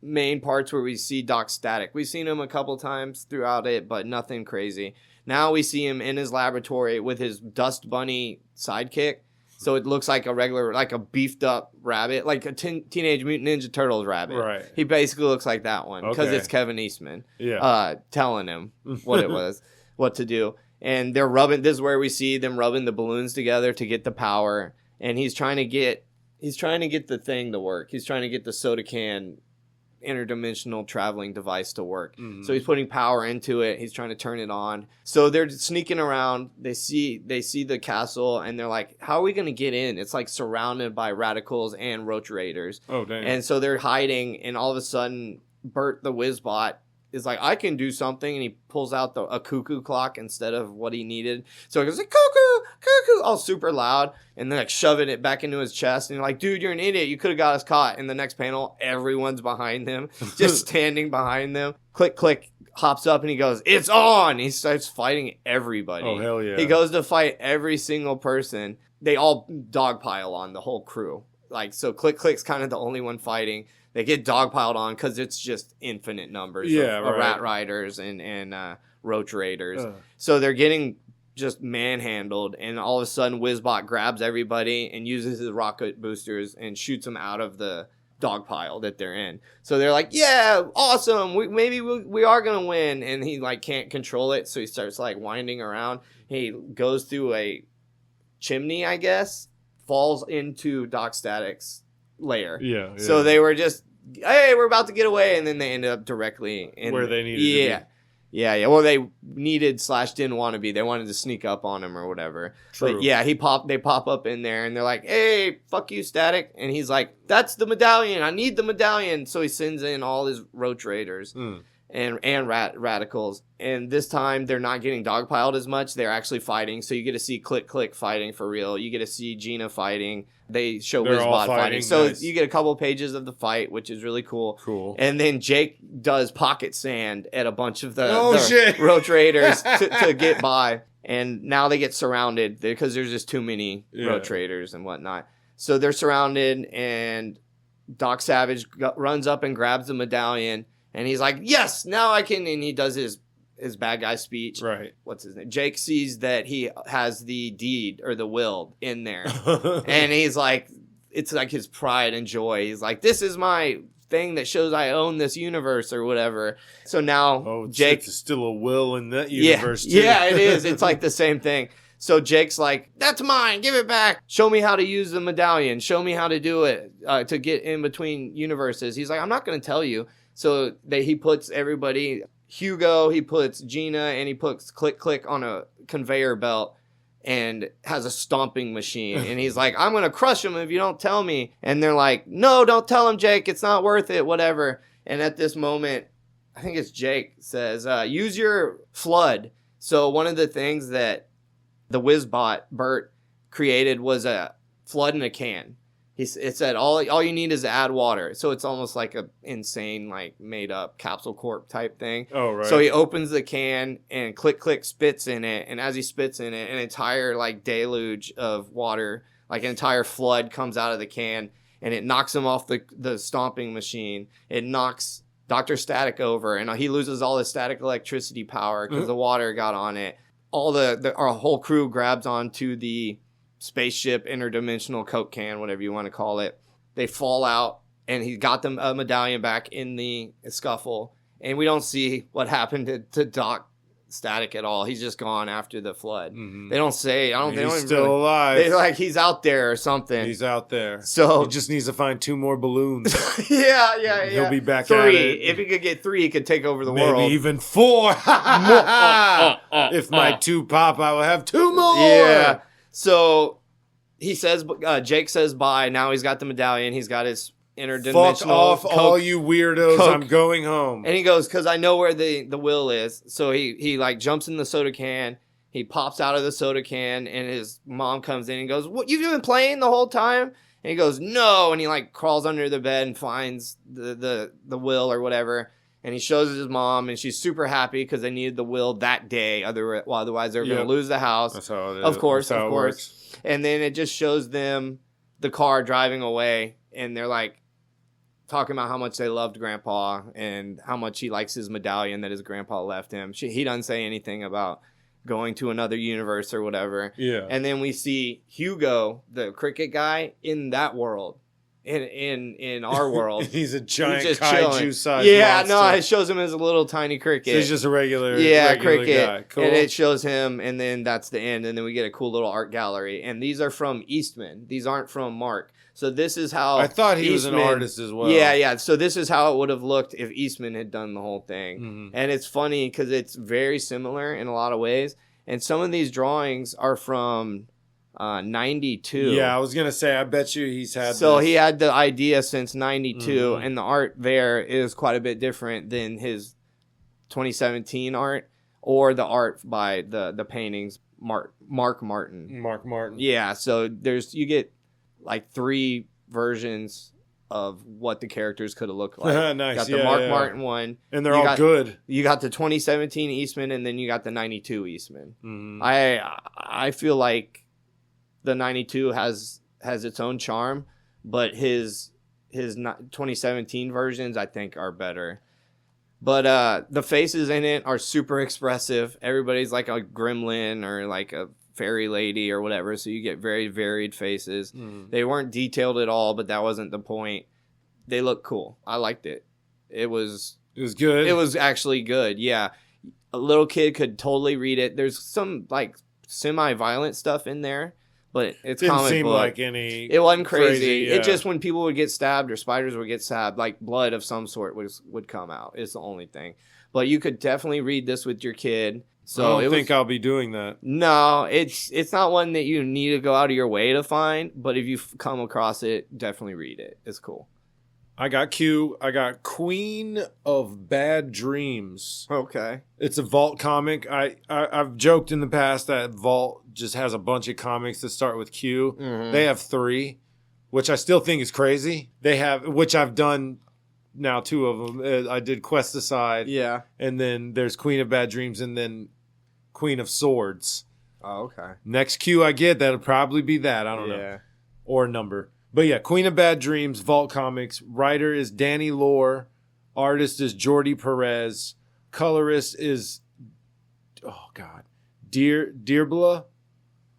main parts where we see Doc Static. We've seen him a couple times throughout it, but nothing crazy. Now we see him in his laboratory with his Dust Bunny sidekick. So it looks like a beefed up rabbit, like a Teenage Mutant Ninja Turtles rabbit. Right. He basically looks like that one because it's Kevin Eastman. Yeah. Telling him what to do. And they're rubbing. This is where we see them rubbing the balloons together to get the power. And he's trying to get the thing to work. He's trying to get the soda can interdimensional traveling device to work. So he's putting power into it. He's trying to turn it on. So they're sneaking around. They see the castle, and they're like, how are we going to get in? It's like surrounded by radicals and roach raiders. Oh, damn. And so they're hiding, and all of a sudden Bert the Whizbot is like, I can do something, and he pulls out a cuckoo clock instead of what he needed. So he goes like, cuckoo, cuckoo, all super loud, and then like shoving it back into his chest. And you're like, dude, you're an idiot. You could have got us caught. In the next panel, everyone's behind him, just standing behind them. Click, click, hops up, and he goes, it's on. He starts fighting everybody. Oh, hell yeah. He goes to fight every single person. They all dogpile on the whole crew. Like, so Click Click's kind of the only one fighting. They get dogpiled on because it's just infinite numbers of rat riders and roach raiders. So they're getting just manhandled, and all of a sudden Whizbot grabs everybody and uses his rocket boosters and shoots them out of the dog pile that they're in. So they're like, yeah, awesome. We are going to win. And he like can't control it. So he starts like winding around. He goes through a chimney, I guess, falls into Doc Static's lair. Yeah. So they were just, hey, we're about to get away. And then they ended up directly in where they needed to be. Yeah. Well, they needed / didn't want to be. They wanted to sneak up on him or whatever. True. But yeah, they pop up in there and they're like, "Hey, fuck you, Static." And he's like, "That's the medallion. I need the medallion." So he sends in all his roach raiders and radicals. And this time they're not getting dogpiled as much. They're actually fighting. So you get to see Click Click fighting for real. You get to see Gina fighting. They show Wizbot fighting. So nice. You get a couple pages of the fight, which is really cool. Cool. And then Jake does pocket sand at a bunch of the roach raiders to get by. And now they get surrounded because there's just too many roach raiders and whatnot. So they're surrounded, and Doc Savage runs up and grabs the medallion. And he's like, "Yes, now I can." And he does his bad guy speech. Right. What's his name? Jake sees that he has the deed or the will in there. And he's like, it's like his pride and joy. He's like, "This is my thing that shows I own this universe," or whatever. So now Jake. It's still a will in that universe, too. Yeah, it is. It's like the same thing. So Jake's like, "That's mine. Give it back. Show me how to use the medallion. Show me how to do it to get in between universes." He's like, "I'm not going to tell you." So he puts everybody, Hugo, he puts Gina, and he puts Click Click on a conveyor belt and has a stomping machine. And he's like, "I'm going to crush him if you don't tell me." And they're like, "No, don't tell him, Jake. It's not worth it, whatever." And at this moment, I think it's Jake says, "Use your flood." So one of the things that the Wizbot, Bert, created was a flood in a can. It said all you need is to add water. So it's almost like a insane, like made up Capsule Corp type thing. Oh, right. So he opens the can and Click Click spits in it. And as he spits in it, an entire like deluge of water, like an entire flood comes out of the can, and it knocks him off the stomping machine. It knocks Dr. Static over, and he loses all his static electricity power because the water got on it. Our whole crew grabs onto the spaceship, interdimensional Coke can, whatever you want to call it. They fall out, and he got them a medallion back in the scuffle. And we don't see what happened to Doc Static at all. He's just gone after the flood. Mm-hmm. They don't say. He's still alive. They're like, he's out there or something. He's out there. So he just needs to find 2 more balloons. Yeah. He'll be back 3. at it. If he could get 3, he could take over the Maybe world. Maybe even 4. If my 2 pop, I will have 2 more. Yeah. So he says, Jake says bye. Now he's got the medallion. He's got his interdimensional. Fuck off, Coke, all you weirdos. Coke. I'm going home. And he goes, "Because I know where the will is." So he like jumps in the soda can. He pops out of the soda can, and his mom comes in and goes, "What, you've been playing the whole time?" And he goes, "No." And he like crawls under the bed and finds the will or whatever. And he shows his mom, and she's super happy because they needed the will that day. Otherwise, they're going to lose the house. That's how it is. Of course. Works. And then it just shows them the car driving away, and they're like talking about how much they loved Grandpa and how much he likes his medallion that his grandpa left him. He doesn't say anything about going to another universe or whatever. Yeah. And then we see Hugo, the cricket guy, in that world. In our world. He's a giant just kaiju sized monster. No, it shows him as a little tiny cricket. So he's just a regular cricket guy. Cool. And it shows him, and then that's the end, and then we get a cool little art gallery. And these are from Eastman. These aren't from Mark. So this is how I thought he was an artist as well. Yeah. So this is how it would have looked if Eastman had done the whole thing. Mm-hmm. And it's funny because it's very similar in a lot of ways. And some of these drawings are from 92. Yeah, I was gonna say, I bet you he's had. So this. he had the idea since 92, and the art there is quite a bit different than his 2017 art or the art by the paintings Mark Martin. Mark Martin. Yeah, so you get like 3 versions of what the characters could have looked like. Nice. You got the Mark Martin one, and they're all good. You got the 2017 Eastman, and then you got the 92 Eastman. Mm-hmm. I feel like the 92 has its own charm, but his 2017 versions I think are better. But the faces in it are super expressive. Everybody's like a gremlin or like a fairy lady or whatever, so you get very varied faces. They weren't detailed at all, but that wasn't the point. They look cool. I liked it. It was good. It was actually good. Yeah, a little kid could totally read it. There's some like semi-violent stuff in there, but it's didn't comic seem book. like any. It wasn't crazy. Yeah. It just when people would get stabbed or spiders would get stabbed, like blood of some sort would come out. It's the only thing. But you could definitely read this with your kid. So I don't think I'll be doing that. No, it's not one that you need to go out of your way to find. But if you come across it, definitely read it. It's cool. I got Q. I got Queen of Bad Dreams. Okay. It's a Vault comic. I've joked in the past that Vault just has a bunch of comics that start with Q. Mm-hmm. They have 3, which I still think is crazy. They have, which I've done now 2 of them. I did Quest Aside. Yeah. And then there's Queen of Bad Dreams and then Queen of Swords. Oh, okay. Next Q I get, that'll probably be that. I don't know. Or number. But yeah, Queen of Bad Dreams, Vault Comics. Writer is Danny Lore. Artist is Jordi Perez. Colorist is, oh God, Dearbla.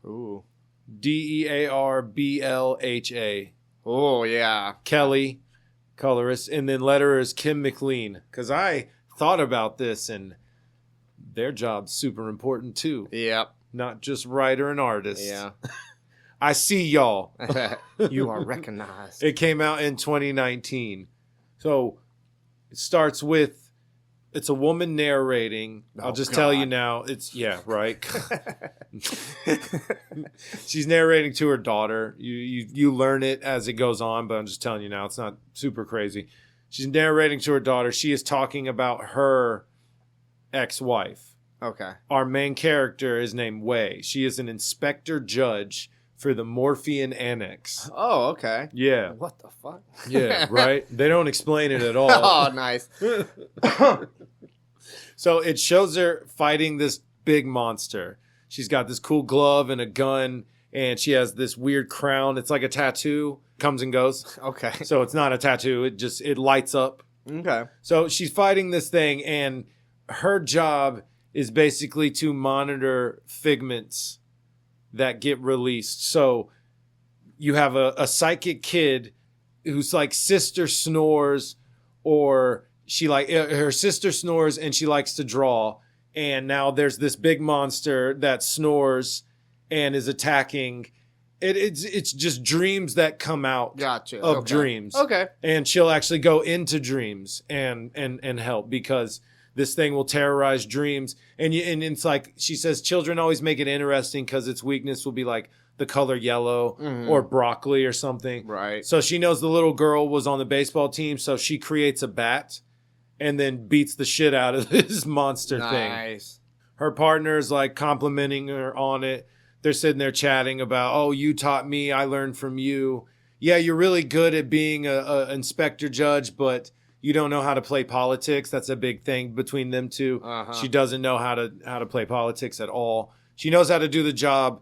Ooh. Dearblha. Oh, yeah. Kelly, colorist. And then letterer is Kim McLean. Because I thought about this and their job's super important too. Yep. Not just writer and artist. Yeah. I see y'all. You are recognized. It came out in 2019. So it starts with, it's a woman narrating. I'll just tell you now. It's, yeah, right. She's narrating to her daughter. You learn it as it goes on, but I'm just telling you now. It's not super crazy. She's narrating to her daughter. She is talking about her ex-wife. Okay. Our main character is named Wei. She is an inspector judge for the Morphean Annex. Oh, okay. Yeah. What the fuck? Yeah, right? They don't explain it at all. Oh, nice. So it shows her fighting this big monster. She's got this cool glove and a gun, and she has this weird crown. It's like a tattoo. Comes and goes. Okay. So it's not a tattoo. It lights up. Okay. So she's fighting this thing, and her job is basically to monitor figments that get released. So you have a psychic kid whose like sister snores, or she like her sister snores and she likes to draw. And now there's this big monster that snores and is attacking. It's just dreams that come out of dreams. Okay. And she'll actually go into dreams and help, because this thing will terrorize dreams. And it's like, she says, children always make it interesting because its weakness will be like the color yellow or broccoli or something. Right. So she knows the little girl was on the baseball team, so she creates a bat and then beats the shit out of this monster thing. Nice. Her partner's like complimenting her on it. They're sitting there chatting about, oh, you taught me, I learned from you. Yeah, you're really good at being a inspector judge, but you don't know how to play politics. That's a big thing between them two. Uh-huh. She doesn't know how to play politics at all. She knows how to do the job.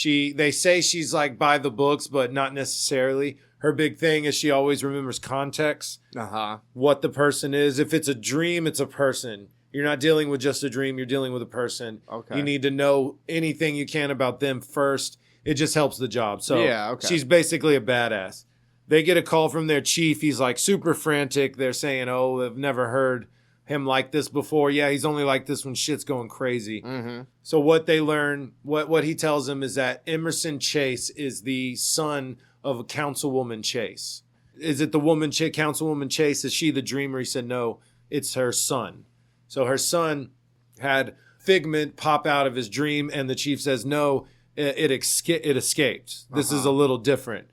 They say she's like by the books, but not necessarily. Her big thing is she always remembers context. Uh-huh. What the person is. If it's a dream, it's a person. You're not dealing with just a dream. You're dealing with a person. Okay. You need to know anything you can about them first. It just helps the job. So yeah, okay. She's basically a badass. They get a call from their chief. He's like super frantic. They're saying, oh, I've never heard him like this before. Yeah, he's only like this when shit's going crazy. Mm-hmm. So what they learn, what he tells them is that Emerson Chase is the son of a councilwoman Chase. Is it the woman, councilwoman Chase? Is she the dreamer? He said, no, it's her son. So her son had Figment pop out of his dream, and the chief says, no, it escaped. This is a little different.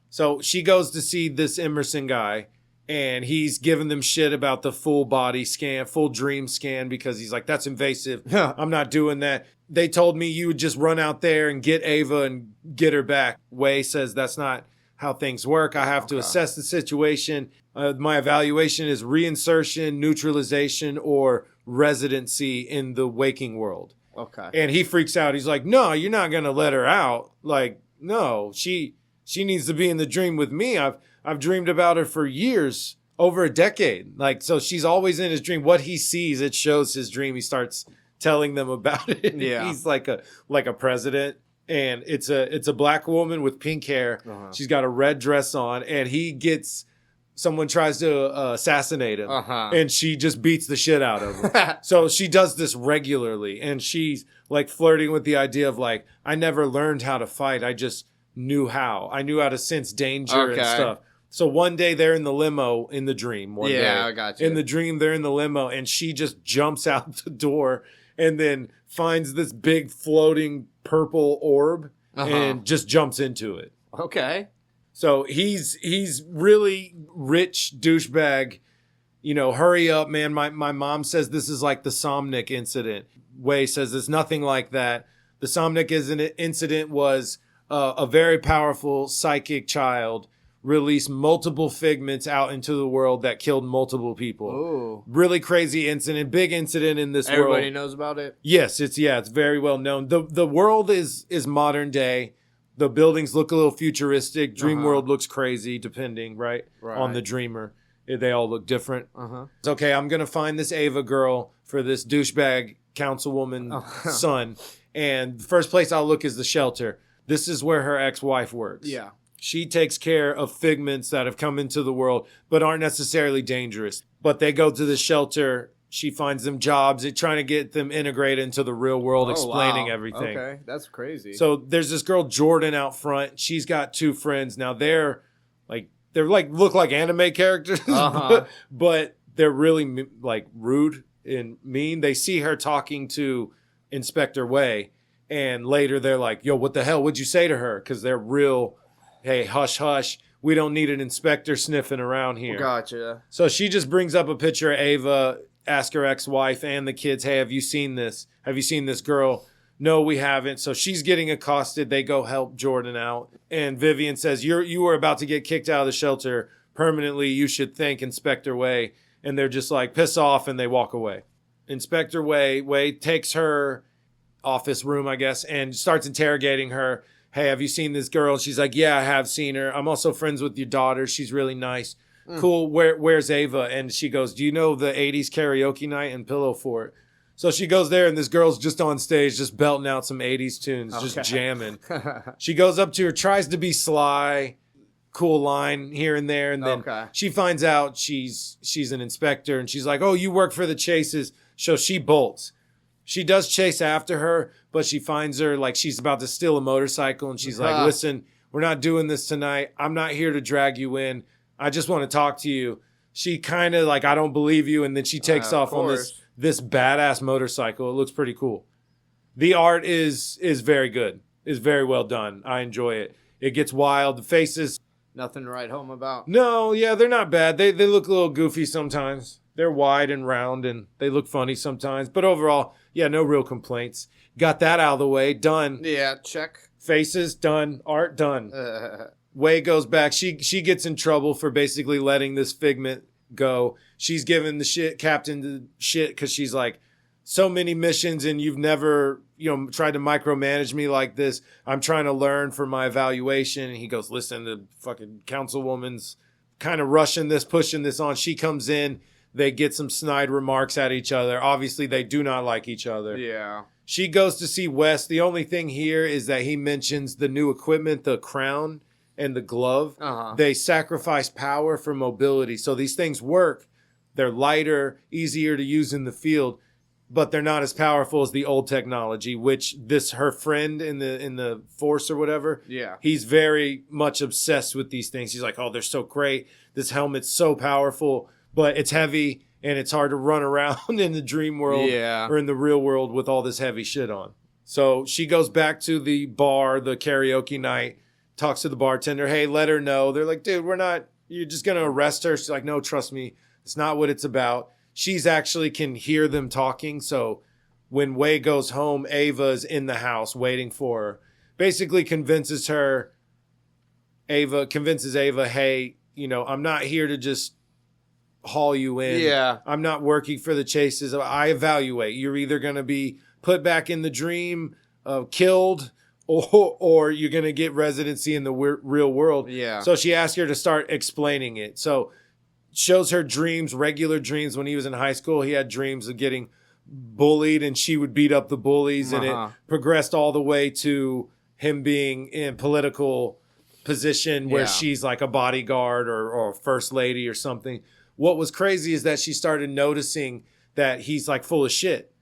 So she goes to see this Emerson guy, and he's giving them shit about the full body scan, full dream scan, because he's like, that's invasive. I'm not doing that. They told me you would just run out there and get Ava and get her back. Wei says that's not how things work. I have to assess the situation. My evaluation is reinsertion, neutralization, or residency in the waking world. Okay. And he freaks out. He's like, no, you're not going to let her out. Like, no, she needs to be in the dream with me. I've dreamed about her for years, over a decade. Like, so she's always in his dream. What he sees, it shows his dream. He starts telling them about it. Yeah. He's like a president. And it's a black woman with pink hair. Uh-huh. She's got a red dress on, and someone tries to assassinate him, and she just beats the shit out of him. So she does this regularly, and she's like flirting with the idea of like, I never learned how to fight. I just knew how. I knew how to sense danger and stuff. So one day they're in the limo in the dream. One day, I got you. In the dream, they're in the limo, and she just jumps out the door and then finds this big floating purple orb and just jumps into it. Okay. So he's really rich douchebag. You know, hurry up, man. My mom says this is like the Somnic incident. Way says it's nothing like that. The Somnic incident was a very powerful psychic child released multiple figments out into the world that killed multiple people. Ooh. Really crazy incident, big incident in this world. Everybody knows about it? Yes, it's very well known. The world is modern day. The buildings look a little futuristic. Dream world looks crazy, depending, right, on the dreamer. They all look different. It's okay, I'm going to find this Ava girl for this douchebag councilwoman son. And the first place I'll look is the shelter. This is where her ex-wife works. Yeah. She takes care of figments that have come into the world, but aren't necessarily dangerous. But they go to the shelter. She finds them jobs, trying to get them integrated into the real world, explaining everything. Okay, that's crazy. So there's this girl, Jordan, out front. She's got two friends. Now they're look like anime characters, but they're really like rude and mean. They see her talking to Inspector Way, and later they're like, yo, what the hell would you say to her? Because they're real, hey, hush, hush. We don't need an inspector sniffing around here. Gotcha. So she just brings up a picture of Ava, ask her ex-wife and the kids, hey, have you seen this? Have you seen this girl? No, we haven't. So she's getting accosted. They go help Jordan out. And Vivian says, you were about to get kicked out of the shelter permanently. You should thank Inspector Way. And they're just like, piss off, and they walk away. Inspector Way takes her office room, I guess, and starts interrogating her. Hey, have you seen this girl? She's like, yeah, I have seen her. I'm also friends with your daughter. She's really nice. Cool. Where's Ava? And she goes, do you know the 80s karaoke night in Pillow Fort? So she goes there, and this girl's just on stage, just belting out some 80s tunes, just jamming. She goes up to her, tries to be sly, cool line here and there, and then she finds out she's an inspector, and she's like, oh, you work for the Chases. So she bolts. She does chase after her, but she finds her like she's about to steal a motorcycle, and she's like, listen, we're not doing this tonight. I'm not here to drag you in. I just want to talk to you. She kind of like, I don't believe you, and then she takes off on this badass motorcycle. It looks pretty cool. The art is very good. It's very well done. I enjoy it. It gets wild. The faces. Nothing to write home about. No, yeah, they're not bad. They look a little goofy sometimes. They're wide and round, and they look funny sometimes. But overall, yeah, no real complaints. Got that out of the way. Done. Yeah, check. Faces, done. Art, done. Way goes back. She gets in trouble for basically letting this figment go. She's giving the captain the shit because she's like, so many missions and you've never, tried to micromanage me like this. I'm trying to learn for my evaluation. And he goes, listen, the fucking councilwoman's kind of rushing this, pushing this on. She comes in. They get some snide remarks at each other. Obviously, they do not like each other. Yeah. She goes to see Wes. The only thing here is that he mentions the new equipment, the crown and the glove. They sacrifice power for mobility. So these things work. They're lighter, easier to use in the field, but they're not as powerful as the old technology, which her friend in the force or whatever, he's very much obsessed with these things. He's like, oh, they're so great. This helmet's so powerful, but it's heavy and it's hard to run around in the dream world or in the real world with all this heavy shit on. So she goes back to the bar, the karaoke night, talks to the bartender. Hey, let her know. They're like, dude, you're just going to arrest her. She's like, no, trust me. It's not what it's about. She's actually can hear them talking. So when Wei goes home, Ava's in the house waiting for her. Basically convinces Ava, hey, I'm not here to just haul you in. Yeah. I'm not working for the Chases. I evaluate. You're either going to be put back in the dream, killed, or you're going to get residency in the real world. Yeah. So she asked her to start explaining it. So shows her dreams, regular dreams. When he was in high school, he had dreams of getting bullied and she would beat up the bullies. And it progressed all the way to him being in political position where she's like a bodyguard or a first lady or something. What was crazy is that she started noticing that he's like full of shit.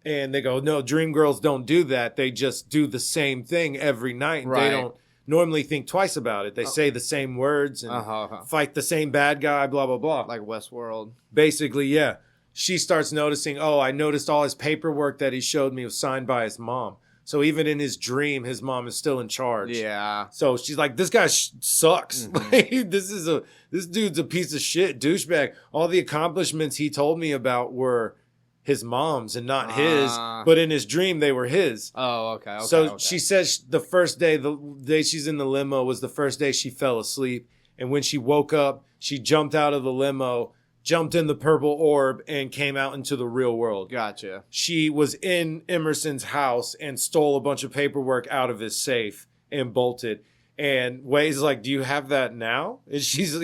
And they go, no, dream girls don't do that. They just do the same thing every night. Right. normally think twice about it. They say the same words and fight the same bad guy, blah, blah, blah. Like Westworld. Basically, yeah. She starts noticing, I noticed all his paperwork that he showed me was signed by his mom. So even in his dream, his mom is still in charge. Yeah. So she's like, this guy sucks. Like, this dude's a piece of shit, douchebag. All the accomplishments he told me about were his mom's and not his. But in his dream, they were his. Oh, okay. So she says the day she's in the limo was the first day she fell asleep. And when she woke up, she jumped out of the limo, jumped in the purple orb, and came out into the real world. Gotcha. She was in Emerson's house and stole a bunch of paperwork out of his safe and bolted. And Way's like, do you have that now? And she's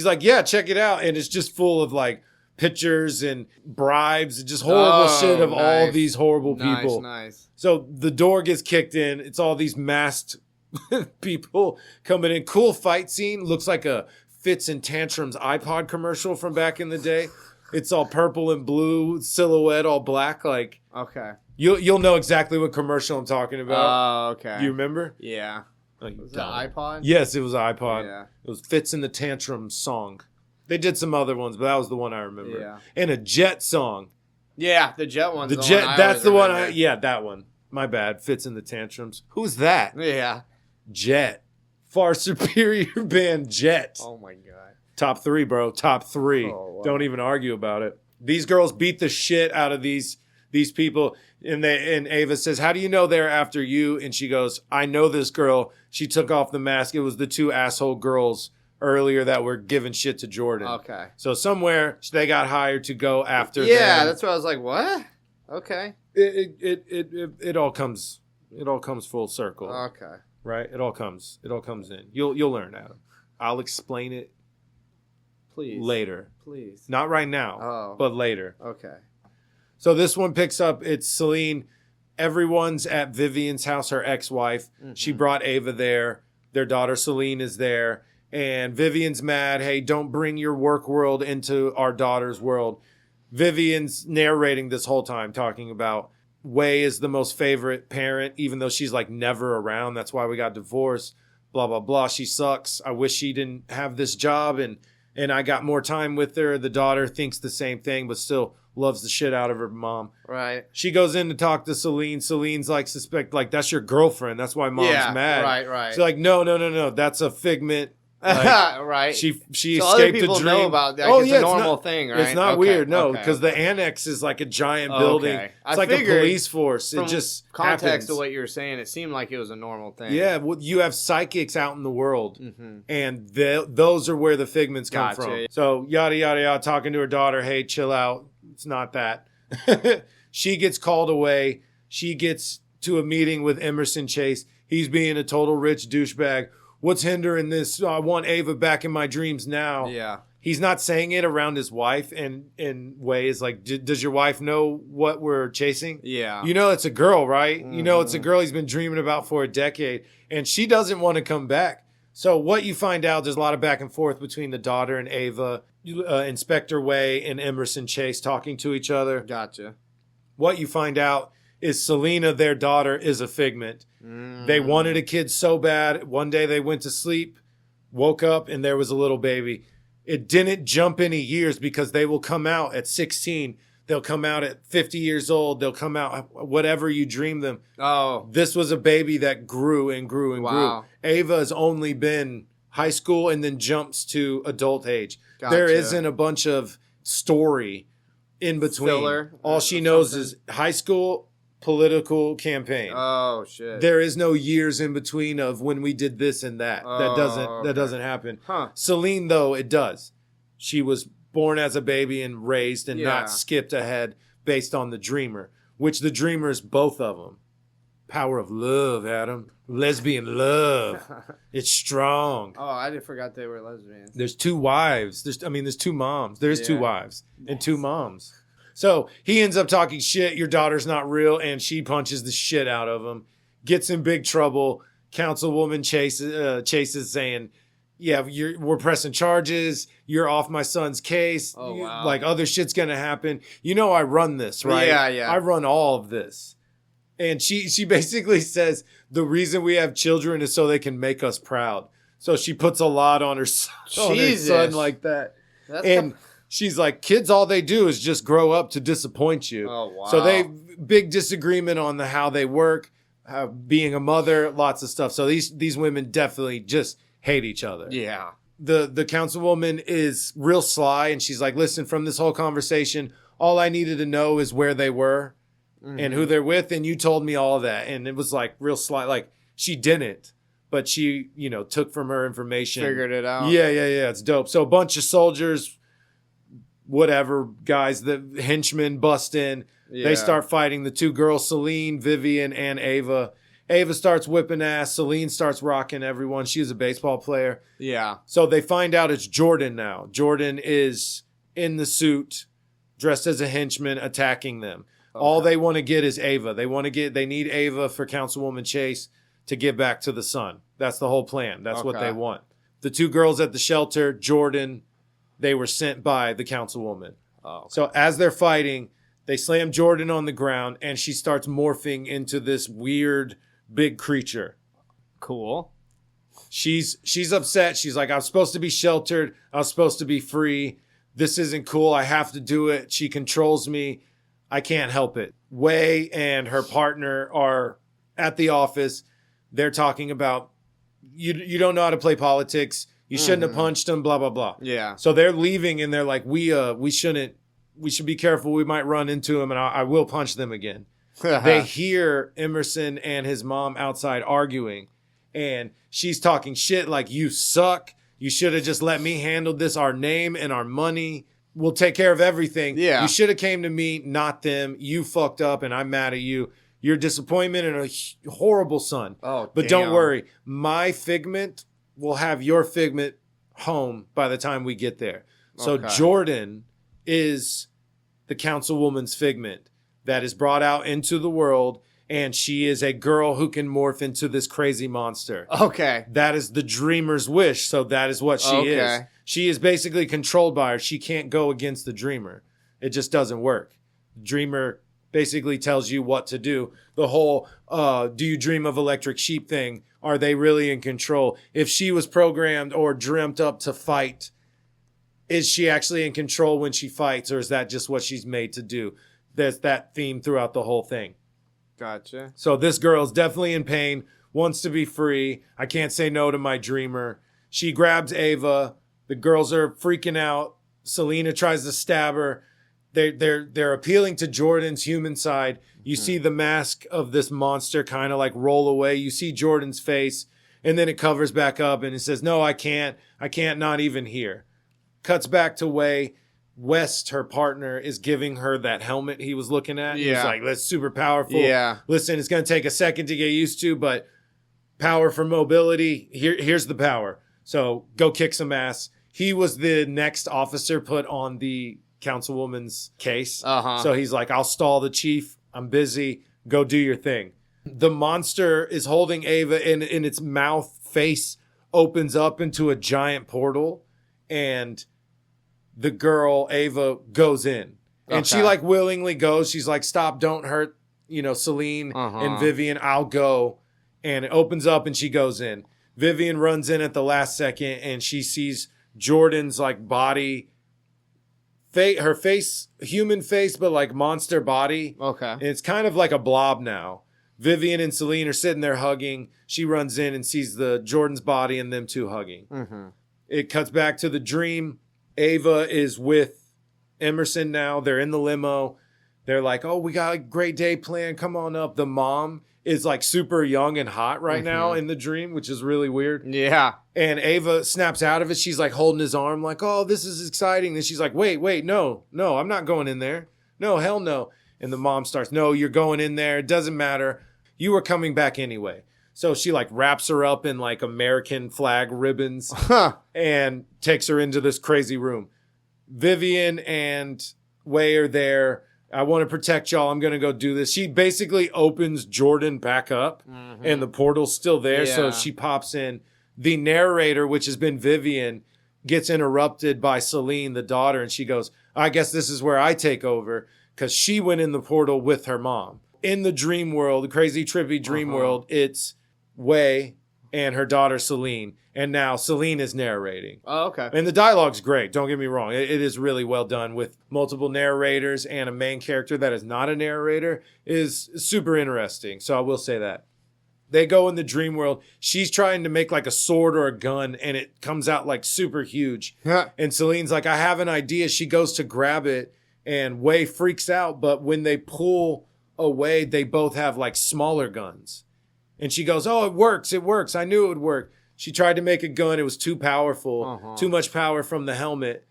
like, yeah, check it out. And it's just full of like pictures and bribes and just horrible shit of all these horrible people. Nice. So the door gets kicked in. It's all these masked people coming in. Cool fight scene. Looks like a Fits and Tantrums iPod commercial from back in the day. It's all purple and blue, silhouette all black. Like, okay, you'll know exactly what commercial I'm talking about. Oh, okay. You remember? Yeah. Like, was it an iPod? Yes, it was an iPod. Yeah. It was Fits in the Tantrums song. They did some other ones, but that was the one I remember. Yeah. And a Jet song. Yeah, the Jet one. That's the one. That one. My bad. Fits in the Tantrums. Who's that? Yeah. Jet. Far superior band Jet. Oh my god. Top 3, bro. Top 3. Oh, wow. Don't even argue about it. These girls beat the shit out of these people. And Ava says, how do you know they're after you? And she goes, I know this girl. She took off the mask. It was the 2 asshole girls earlier that were giving shit to Jordan. Okay. So somewhere they got hired to go after them. Yeah, that's what I was like, what? Okay. It all comes full circle. Okay. Right? It all comes in. You'll learn, Adam. I'll explain it later. Please. Not right now, but later. Okay. So this one picks up, it's Celine. Everyone's at Vivian's house, her ex-wife. Mm-hmm. She brought Ava there. Their daughter Celine is there. And Vivian's mad. Hey, don't bring your work world into our daughter's world. Vivian's narrating this whole time, talking about Way is the most favorite parent, even though she's like never around. That's why we got divorced. Blah, blah, blah. She sucks. I wish she didn't have this job and I got more time with her. The daughter thinks the same thing, but still loves the shit out of her mom. Right. She goes in to talk to Celine. Celine's like, that's your girlfriend. That's why mom's mad. Right. She's like, no. That's a figment. Like, right. She so escaped other people a dream. know about that. It's a normal thing, right? It's not weird, no, because the annex is like a giant building. Okay. It's like a police force. It just context happens. of what you were saying, it seemed like it was a normal thing. Yeah, well, you have psychics out in the world, and those are where the figments come from. So yada yada yada, talking to her daughter, hey, chill out. It's not that. She gets called away. She gets to a meeting with Emerson Chase. He's being a total rich douchebag. What's hindering this? I want Ava back in my dreams now. Yeah. He's not saying it around his wife, and Way is like, does your wife know what we're chasing? Yeah. You know it's a girl, right? You know it's a girl he's been dreaming about for a decade, and she doesn't want to come back. So what you find out, there's a lot of back and forth between the daughter and Ava, Inspector Way and Emerson Chase talking to each other. Gotcha. What you find out is Selena, their daughter, is a figment. They wanted a kid so bad. One day they went to sleep, woke up, and there was a little baby. It didn't jump any years because they will come out at 16. They'll come out at 50 years old. They'll come out whatever you dream them. Oh. This was a baby that grew and grew and grew. Ava has only been high school and then jumps to adult age. Gotcha. There isn't a bunch of story in between. Filler all she knows is high school, political campaign. Oh shit. There is no years in between of when we did this and that. That doesn't happen. Huh. Celine, though, it does. She was born as a baby and raised and not skipped ahead based on the dreamer, which the dreamer is both of them. Power of love, Adam. Lesbian love. It's strong. Oh, I forgot they were lesbians. There's 2 wives. There's 2 moms. There's 2 wives and 2 moms. So he ends up talking shit. Your daughter's not real, and she punches the shit out of him. Gets in big trouble. Councilwoman chases saying, "Yeah, we're pressing charges. You're off my son's case. Oh wow! Like other shit's gonna happen. You know I run this, right? Yeah. I run all of this." And she basically says the reason we have children is so they can make us proud. So she puts a lot on her son like that. She's like, kids, all they do is just grow up to disappoint you. Oh, wow. So big disagreement on how they work, being a mother, lots of stuff. So these women definitely just hate each other. Yeah. The councilwoman is real sly, and she's like, listen, from this whole conversation, all I needed to know is where they were and who they're with, and you told me all of that. And it was like real sly. Like, she didn't, but she, took from her information. Figured it out. Yeah. It's dope. So a bunch of soldiers, whatever, guys, the henchmen bust in. Yeah. They start fighting the two girls, Celine, Vivian, and Ava. Ava starts whipping ass. Celine starts rocking everyone. She's a baseball player. Yeah. So they find out it's Jordan now. Jordan is in the suit, dressed as a henchman, attacking them. Okay. All they want to get is Ava. They need Ava for Councilwoman Chase to give back to the son. That's the whole plan. That's what they want. The two girls at the shelter, Jordan, they were sent by the Councilwoman. Oh, okay. So as they're fighting, they slam Jordan on the ground, and she starts morphing into this weird big creature. Cool. She's upset. She's like, I'm supposed to be sheltered. I'm supposed to be free. This isn't cool. I have to do it. She controls me. I can't help it. Wei and her partner are at the office. They're talking about, you don't know how to play politics. You shouldn't have punched him, blah, blah, blah. Yeah. So they're leaving, and they're like, we should be careful. We might run into him, and I will punch them again. They hear Emerson and his mom outside arguing, and she's talking shit like, you suck. You should have just let me handle this. Our name and our money. We'll take care of everything. Yeah. You should have came to me, not them. You fucked up, and I'm mad at you. Your disappointment and a horrible son. Oh, but don't worry. My figment will have your figment home by the time we get there. So Jordan is the councilwoman's figment that is brought out into the world, and she is a girl who can morph into this crazy monster. Okay. That is the dreamer's wish, so that is what she is. She is basically controlled by her. She can't go against the dreamer. It just doesn't work. The dreamer basically tells you what to do. The whole, do you dream of electric sheep thing? Are they really in control? If she was programmed or dreamt up to fight, is she actually in control when she fights, or is that just what she's made to do? There's that theme throughout the whole thing. Gotcha. So this girl's definitely in pain, wants to be free. I can't say no to my dreamer. She grabs Ava. The girls are freaking out. Selena tries to stab her. They're appealing to Jordan's human side. You see the mask of this monster kind of like roll away. You see Jordan's face, and then it covers back up, and it says, no, I can't, not even here. Cuts back to Wei. West, her partner, is giving her that helmet he was looking at. Yeah. He's like, that's super powerful. Yeah. Listen, it's going to take a second to get used to, but power for mobility, here's the power. So go kick some ass. He was the next officer put on the councilwoman's case. So he's like, I'll stall the chief. I'm busy. Go do your thing. The monster is holding Ava, and in its mouth, face opens up into a giant portal, and the girl, Ava, goes in. And she like willingly goes. She's like, stop, don't hurt, Celine and Vivian. I'll go. And it opens up, and she goes in. Vivian runs in at the last second, and she sees Jordan's like body, her face, human face, but like monster body. Okay. And it's kind of like a blob now. Vivian and Celine are sitting there hugging. She runs in and sees the Jordan's body and them two hugging. It cuts back to the dream. Ava is with Emerson now. They're in the limo. They're like, oh, we got a great day planned. Come on up. The mom is like super young and hot right now in the dream, which is really weird. Yeah. And Ava snaps out of it. She's like holding his arm like, oh, this is exciting. Then she's like, wait, no, I'm not going in there. No, hell no. And the mom starts, no, you're going in there. It doesn't matter. You were coming back anyway. So she like wraps her up in like American flag ribbons and takes her into this crazy room. Vivian and Wei are there. I want to protect y'all. I'm going to go do this. She basically opens Jordan back up and the portal's still there. Yeah. So she pops in. The narrator, which has been Vivian, gets interrupted by Celine, the daughter. And she goes, I guess this is where I take over, because she went in the portal with her mom. in the dream world, the crazy, trippy dream world, it's Wei and her daughter Celine. And now Celine is narrating. Oh, okay. And the dialogue's great. Don't get me wrong. It is really well done with multiple narrators and a main character that is not a narrator is super interesting. So I will say that. They go in the dream world. She's trying to make like a sword or a gun and it comes out like super huge. And Celine's like, I have an idea. She goes to grab it and Wei freaks out. But when they pull away, they both have like smaller guns. And she goes, oh, it works. It works. I knew it would work. She tried to make a gun. It was too powerful, too much power from the helmet.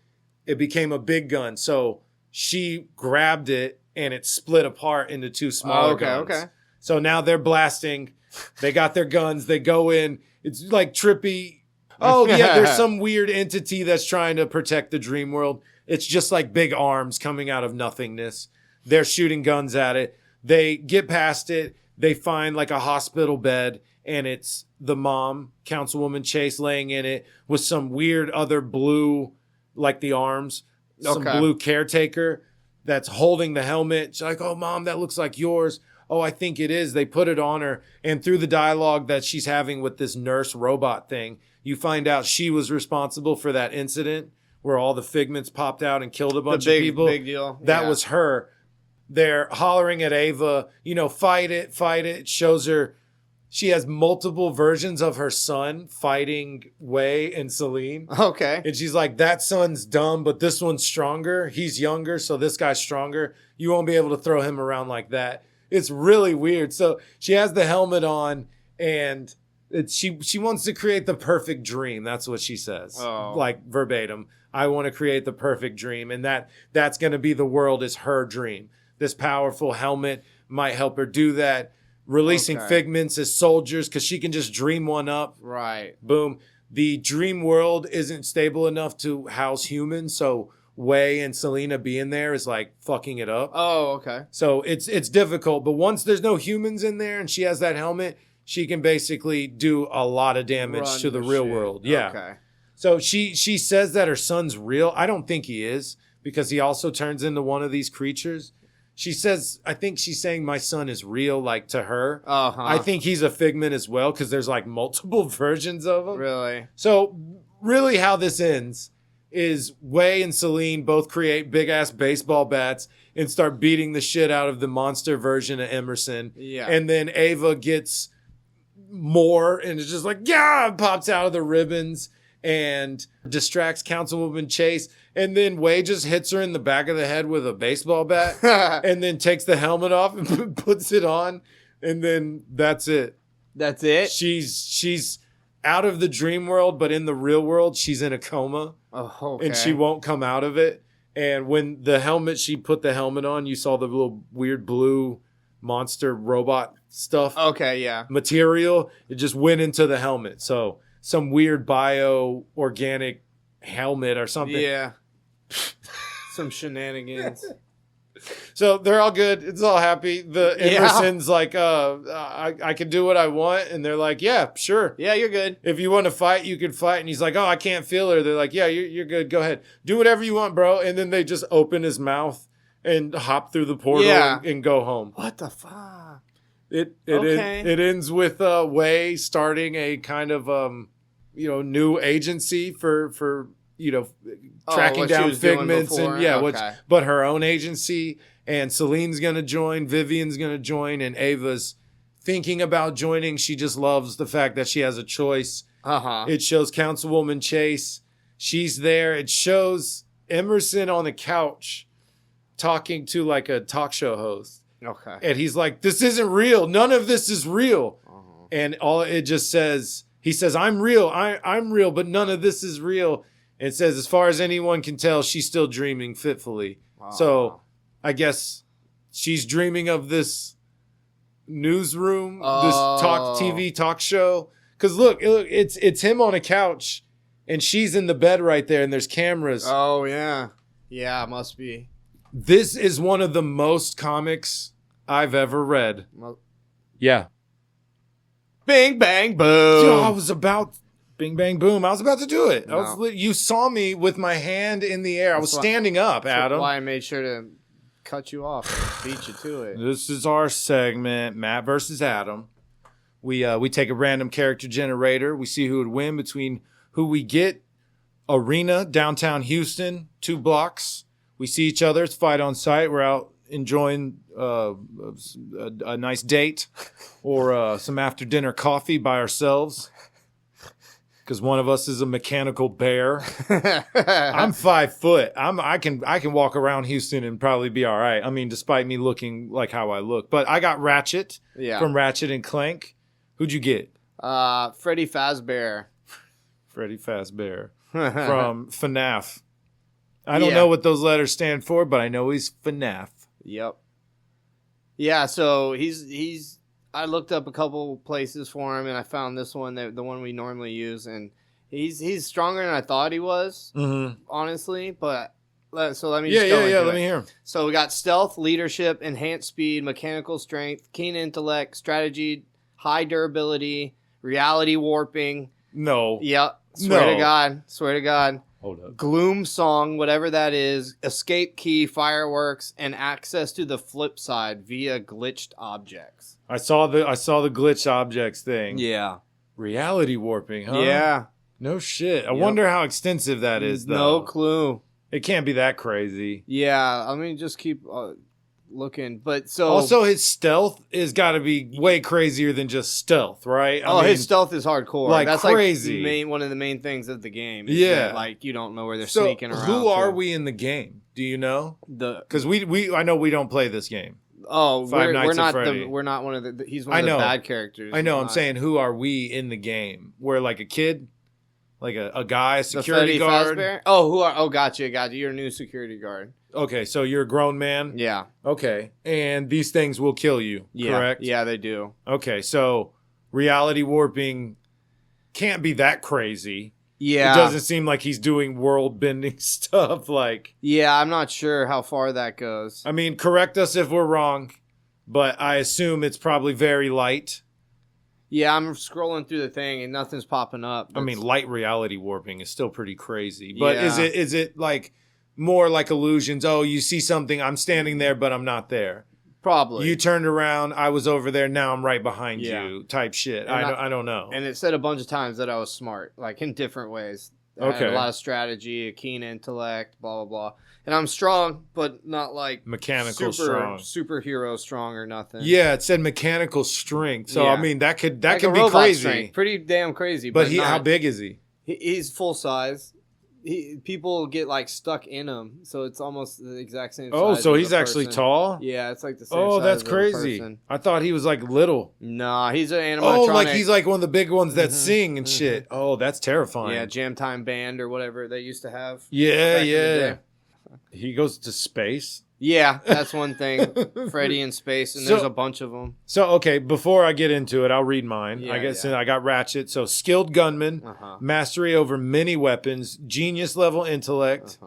It became a big gun. So she grabbed it and it split apart into two smaller guns. Okay. So now they're blasting. They got their guns. They go in. It's like trippy. Oh, yeah, there's some weird entity that's trying to protect the dream world. It's just like big arms coming out of nothingness. They're shooting guns at it. They get past it. They find like a hospital bed. And it's the mom, Councilwoman Chase, laying in it with some weird other blue, like the arms, some blue caretaker that's holding the helmet. She's like, oh, Mom, that looks like yours. Oh, I think it is. They put it on her. And through the dialogue that she's having with this nurse robot thing, you find out she was responsible for that incident where all the figments popped out and killed a bunch of people. Big deal. That was her. They're hollering at Ava, fight it, fight it. It shows her. She has multiple versions of her son fighting Wei and Celine. Okay. And she's like, that son's dumb, but this one's stronger. He's younger, so this guy's stronger. You won't be able to throw him around like that. It's really weird. So she has the helmet on, and she wants to create the perfect dream. That's what she says, like verbatim. I want to create the perfect dream, and that's going to be the world is her dream. This powerful helmet might help her do that. Releasing figments as soldiers because she can just dream one up. Right. Boom. The dream world isn't stable enough to house humans, so Wei and Selena being there is like fucking it up. Oh, okay. So it's difficult, but once there's no humans in there and she has that helmet, she can basically do a lot of damage to the real world. Yeah. Okay. So she says that her son's real. I don't think he is because he also turns into one of these creatures. She says, I think she's saying my son is real, like to her. I think he's a figment as well because there's like multiple versions of him. Really? So really how this ends is Wei and Celine both create big ass baseball bats and start beating the shit out of the monster version of Emerson. Yeah. And then Ava gets more and it's just like, yeah, pops out of the ribbons and distracts Councilwoman Chase. And then Wei just hits her in the back of the head with a baseball bat and then takes the helmet off and puts it on. And then that's it. That's it? She's out of the dream world, but in the real world, she's in a coma. Oh, okay. And she won't come out of it. And when she put the helmet on, you saw the little weird blue monster robot stuff. Okay, yeah. Material. It just went into the helmet. So some weird bio-organic helmet or something. Yeah. Some shenanigans. So they're all good. It's all happy. The Emerson's like, I can do what I want. And they're like, yeah, sure. Yeah, you're good. If you want to fight, you can fight. And he's like, oh, I can't feel her. They're like, yeah, you're good. Go ahead. Do whatever you want, bro. And then they just open his mouth and hop through the portal and go home. What the fuck? It ends with Wei starting a kind of new agency for tracking down figments and but her own agency. And Celine's gonna join, Vivian's gonna join, and Ava's thinking about joining. She just loves the fact that she has a choice. It shows Councilwoman Chase. She's there. It shows Emerson on the couch talking to like a talk show host. Okay. And he's like, this isn't real. None of this is real. And all it just says, he says, I'm real. I'm real, but none of this is real. And it says, as far as anyone can tell, she's still dreaming fitfully. So I guess she's dreaming of this newsroom, this TV talk show. Because look, it's him on a couch and she's in the bed right there and there's cameras. Oh, yeah. Yeah, it must be. This is one of the most comics I've ever read. Yeah. Bing, bang, boom. Yo, I was about to do it. You saw me with my hand in the air. I was standing up, Adam. That's why I made sure to cut you off and beat you to it. This is our segment, Matt versus Adam. We take a random character generator. We see who would win between who we get. Arena, downtown Houston, 2 blocks. We see each other. It's fight on site. We're out enjoying a nice date or some after dinner coffee by ourselves. Because one of us is a mechanical bear. I'm 5 foot. I can walk around Houston and probably be all right. I mean, despite me looking like how I look. But I got Ratchet from Ratchet and Clank. Who'd you get? Freddy Fazbear. Freddy Fazbear from FNAF. I don't know what those letters stand for, but I know he's FNAF. Yep. Yeah, so he's. I looked up a couple places for him, and I found this one, the one we normally use, and he's stronger than I thought he was, honestly. But so let me just go into it. Let me hear him. So we got stealth, leadership, enhanced speed, mechanical strength, keen intellect, strategy, high durability, reality warping. No. Yep. Swear to God. Hold up. Gloom song, whatever that is, escape key, fireworks, and access to the flip side via glitched objects. I saw the glitched objects thing. Yeah. Reality warping, huh? Yeah. No shit. I wonder how extensive that is, though. No clue. It can't be that crazy. Yeah. I mean, just keep looking. But so also, his stealth has got to be way crazier than just stealth, right? I mean, his stealth is hardcore. Like that's crazy. Like one of the main things of the game. Yeah. Like you don't know where they're sneaking around. Who are we in the game? Do you know? Because I know we don't play this game. Oh, Five Nights at Freddy. We're not one of the. He's one of the bad characters. I know. I'm saying, who are we in the game? We're like a kid, like a guy, a security guard. Fazbear? Oh, who are? Oh, gotcha. You're a new security guard. Okay, so you're a grown man. Yeah. Okay, and these things will kill you. Correct. Yeah, they do. Okay, so reality warping can't be that crazy. Yeah. It doesn't seem like he's doing world-bending stuff. Like, yeah, I'm not sure how far that goes. I mean, correct us if we're wrong, but I assume it's probably very light. Yeah, I'm scrolling through the thing and nothing's popping up. I mean, light reality warping is still pretty crazy. But is it like more like illusions? Oh, you see something, I'm standing there, but I'm not there. Probably. You turned around, I was over there, now I'm right behind you type shit. I don't know. And it said a bunch of times that I was smart, like in different ways. I had a lot of strategy, a keen intellect, blah, blah, blah. And I'm strong, but not like mechanical strong. Superhero strong or nothing. Yeah, it said mechanical strength. So, I mean, that could be crazy. Strength. Pretty damn crazy. But how big is he? He's full size. People get like stuck in him, so it's almost the exact same size. Oh, so as he's a actually person. tall? Yeah, it's like the same size. Oh, that's as crazy. A person. I thought he was like little. Nah, he's an animatronic. Oh, like he's like one of the big ones that sing and shit. Oh, that's terrifying. Yeah, Jam Time Band or whatever they used to have. Yeah. He goes to space? Yeah, that's one thing. Freddy in space, and there's a bunch of them. So, okay, before I get into it, I'll read mine. I got Ratchet. So, skilled gunman, mastery over many weapons, genius level intellect,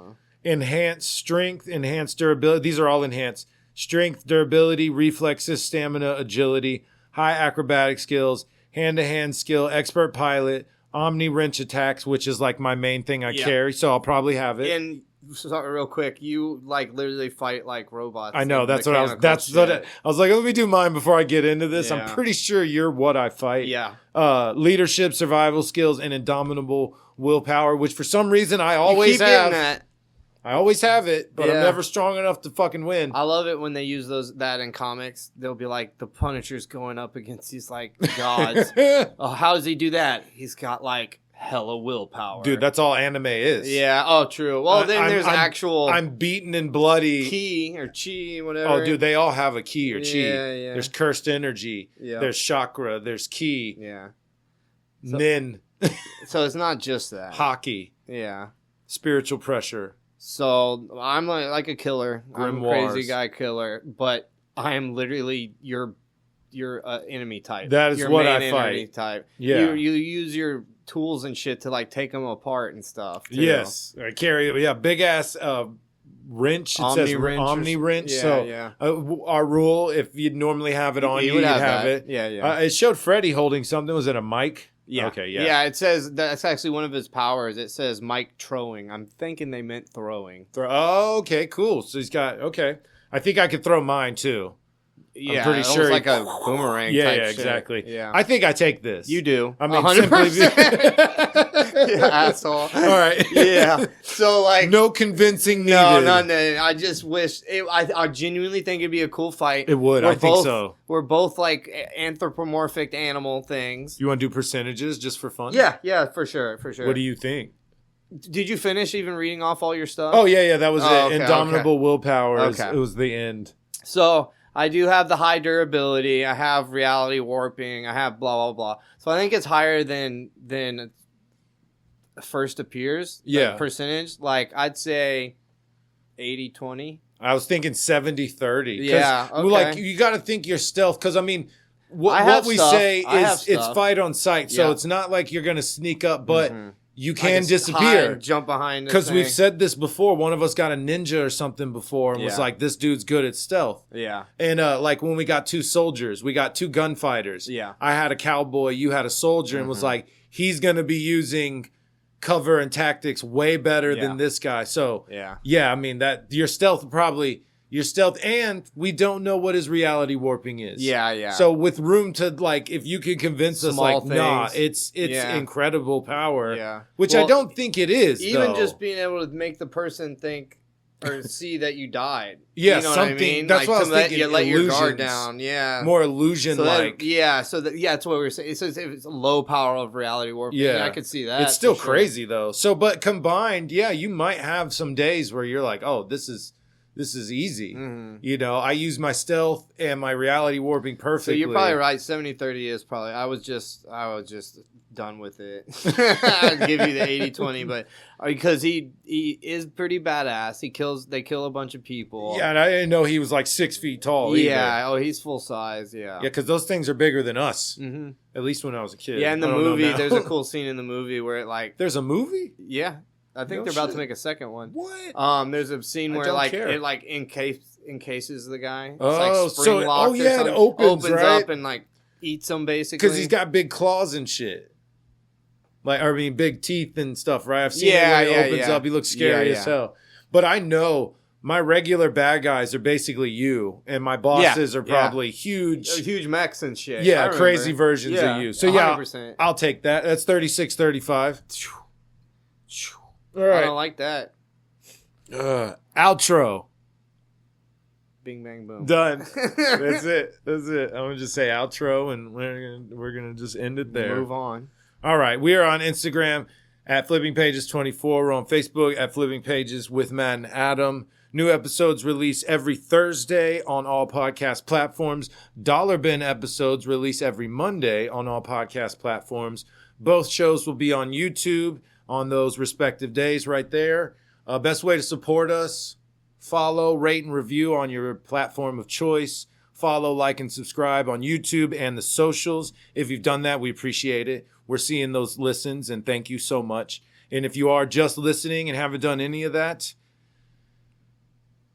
enhanced strength, enhanced durability. These are all enhanced. Strength, durability, reflexes, stamina, agility, high acrobatic skills, hand-to-hand skill, expert pilot, omni wrench attacks, which is like my main thing I carry, so I'll probably have it. And sorry, real quick, you like literally fight like robots. I know, that's what I was. That's what I was like. Let me do mine before I get into this. I'm pretty sure you're what I fight. Yeah. Leadership, survival skills, and indomitable willpower, which for some reason I always have. That. I always have it, but I'm never strong enough to fucking win. I love it when they use that in comics. They'll be like, the Punisher's going up against these like gods. Oh, how does he do that? He's got like hella willpower. Dude, that's all anime is. Yeah. Oh, true. Well, then there's actual. I'm beaten and bloody. Ki or chi, whatever. Oh, dude, they all have a ki or chi. Yeah. There's cursed energy. Yeah. There's chakra. There's ki. Yeah. Nin. So it's not just that. Hockey. Yeah. Spiritual pressure. So I'm like a killer. I'm a Grimoires. crazy guy killer, but I am literally your enemy type. That is your what main I fight. enemy type. Yeah. You use your tools and shit to like take them apart and stuff. Too. Yes. I carry big ass wrench. It says Omni wrench. Yeah, our rule, if you'd normally have it on you, you'd have it. Yeah. It showed Freddy holding something. Was it a mic? Yeah. Okay, yeah. Yeah, it says that's actually one of his powers. It says mic throwing. I'm thinking they meant throwing. Oh, okay, cool. So he's got, okay. I think I could throw mine too. Yeah, I'm pretty almost sure like a boomerang. Yeah, type yeah, shit. exactly. Yeah, I think I take this. you do. I mean, 100%. Yeah, asshole. All right. Yeah. So like, no convincing needed. No. I just wish. I genuinely think it'd be a cool fight. It would. I think so. We're both like anthropomorphic animal things. You want to do percentages just for fun? Yeah, for sure. What do you think? Did you finish even reading off all your stuff? Oh yeah, that was it. Okay, Indomitable willpower. Okay. It was the end. So I do have the high durability. I have reality warping. I have blah blah blah. So I think it's higher than first appears. Yeah. Percentage. Like I'd say 80-20. I was thinking 70-30. Yeah. Okay. Like you got to think your stealth because I mean. What we say is it's fight on sight, so it's not like you're going to sneak up, but you can disappear. Jump behind because we've said this before. One of us got a ninja or something before and was like, this dude's good at stealth. Yeah. And like when we got 2 soldiers, we got 2 gunfighters. Yeah. I had a cowboy, you had a soldier, and was like, he's going to be using cover and tactics way better than this guy. So, yeah, I mean, that your stealth probably... Your stealth, and we don't know what his reality warping is. Yeah. So with room to like, if you could convince us, like, things. nah, it's incredible power. Yeah. Which I don't think it is. Even though. just being able to make the person think or see that you died. Yeah, you know something. What I mean? That's what I was thinking. You let your guard down. Yeah. More illusion like. That's what we were saying. It says if it's a low power of reality warping. Yeah, I could see that. It's still crazy though. So, but combined, you might have some days where you're like, oh, this is easy. You know, I use my stealth and my reality warping perfectly. So you're probably right. 70-30 is probably. I was just done with it. I'd give you the 80-20, but because he is pretty badass. They kill a bunch of people. Yeah, and I didn't know he was like 6 feet tall. Yeah. Oh, he's full size. Yeah. Yeah, because those things are bigger than us. At least when I was a kid. Yeah, in the movie, there's a cool scene in the movie where it like. There's a movie? Yeah. I think they're about to make a second one. What? There's a scene where it like encases the guy. Oh, it's like spring locked it opens right? up and like eats him basically. Because he's got big claws and shit. Like, I mean, big teeth and stuff, right? I've seen it when he opens up. He looks scary as hell. But I know my regular bad guys are basically you, and my bosses are probably huge mechs and shit. Yeah, crazy versions of you. So 100%. I'll take that. That's 36-35. All right. I don't like that. Outro. Bing bang boom. Done. That's it. I'm gonna just say outro, and we're gonna just end it there. Move on. All right. We are on Instagram at flippingpages24. We're on Facebook at Flipping Pages with Matt and Adam. New episodes release every Thursday on all podcast platforms. Dollar Bin episodes release every Monday on all podcast platforms. Both shows will be on YouTube on those respective days right there. Best way to support us, follow, rate, and review on your platform of choice. Follow, like, and subscribe on YouTube and the socials. If you've done that, we appreciate it. We're seeing those listens, and thank you so much. And if you are just listening and haven't done any of that,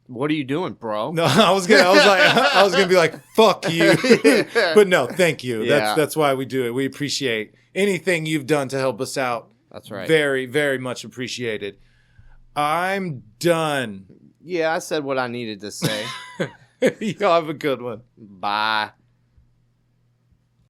what are you doing, bro? No, I was gonna be like, fuck you. But no, thank you. Yeah. That's why we do it. We appreciate anything you've done to help us out. That's right. Very, very much appreciated. I'm done. Yeah, I said what I needed to say. Y'all have a good one. Bye.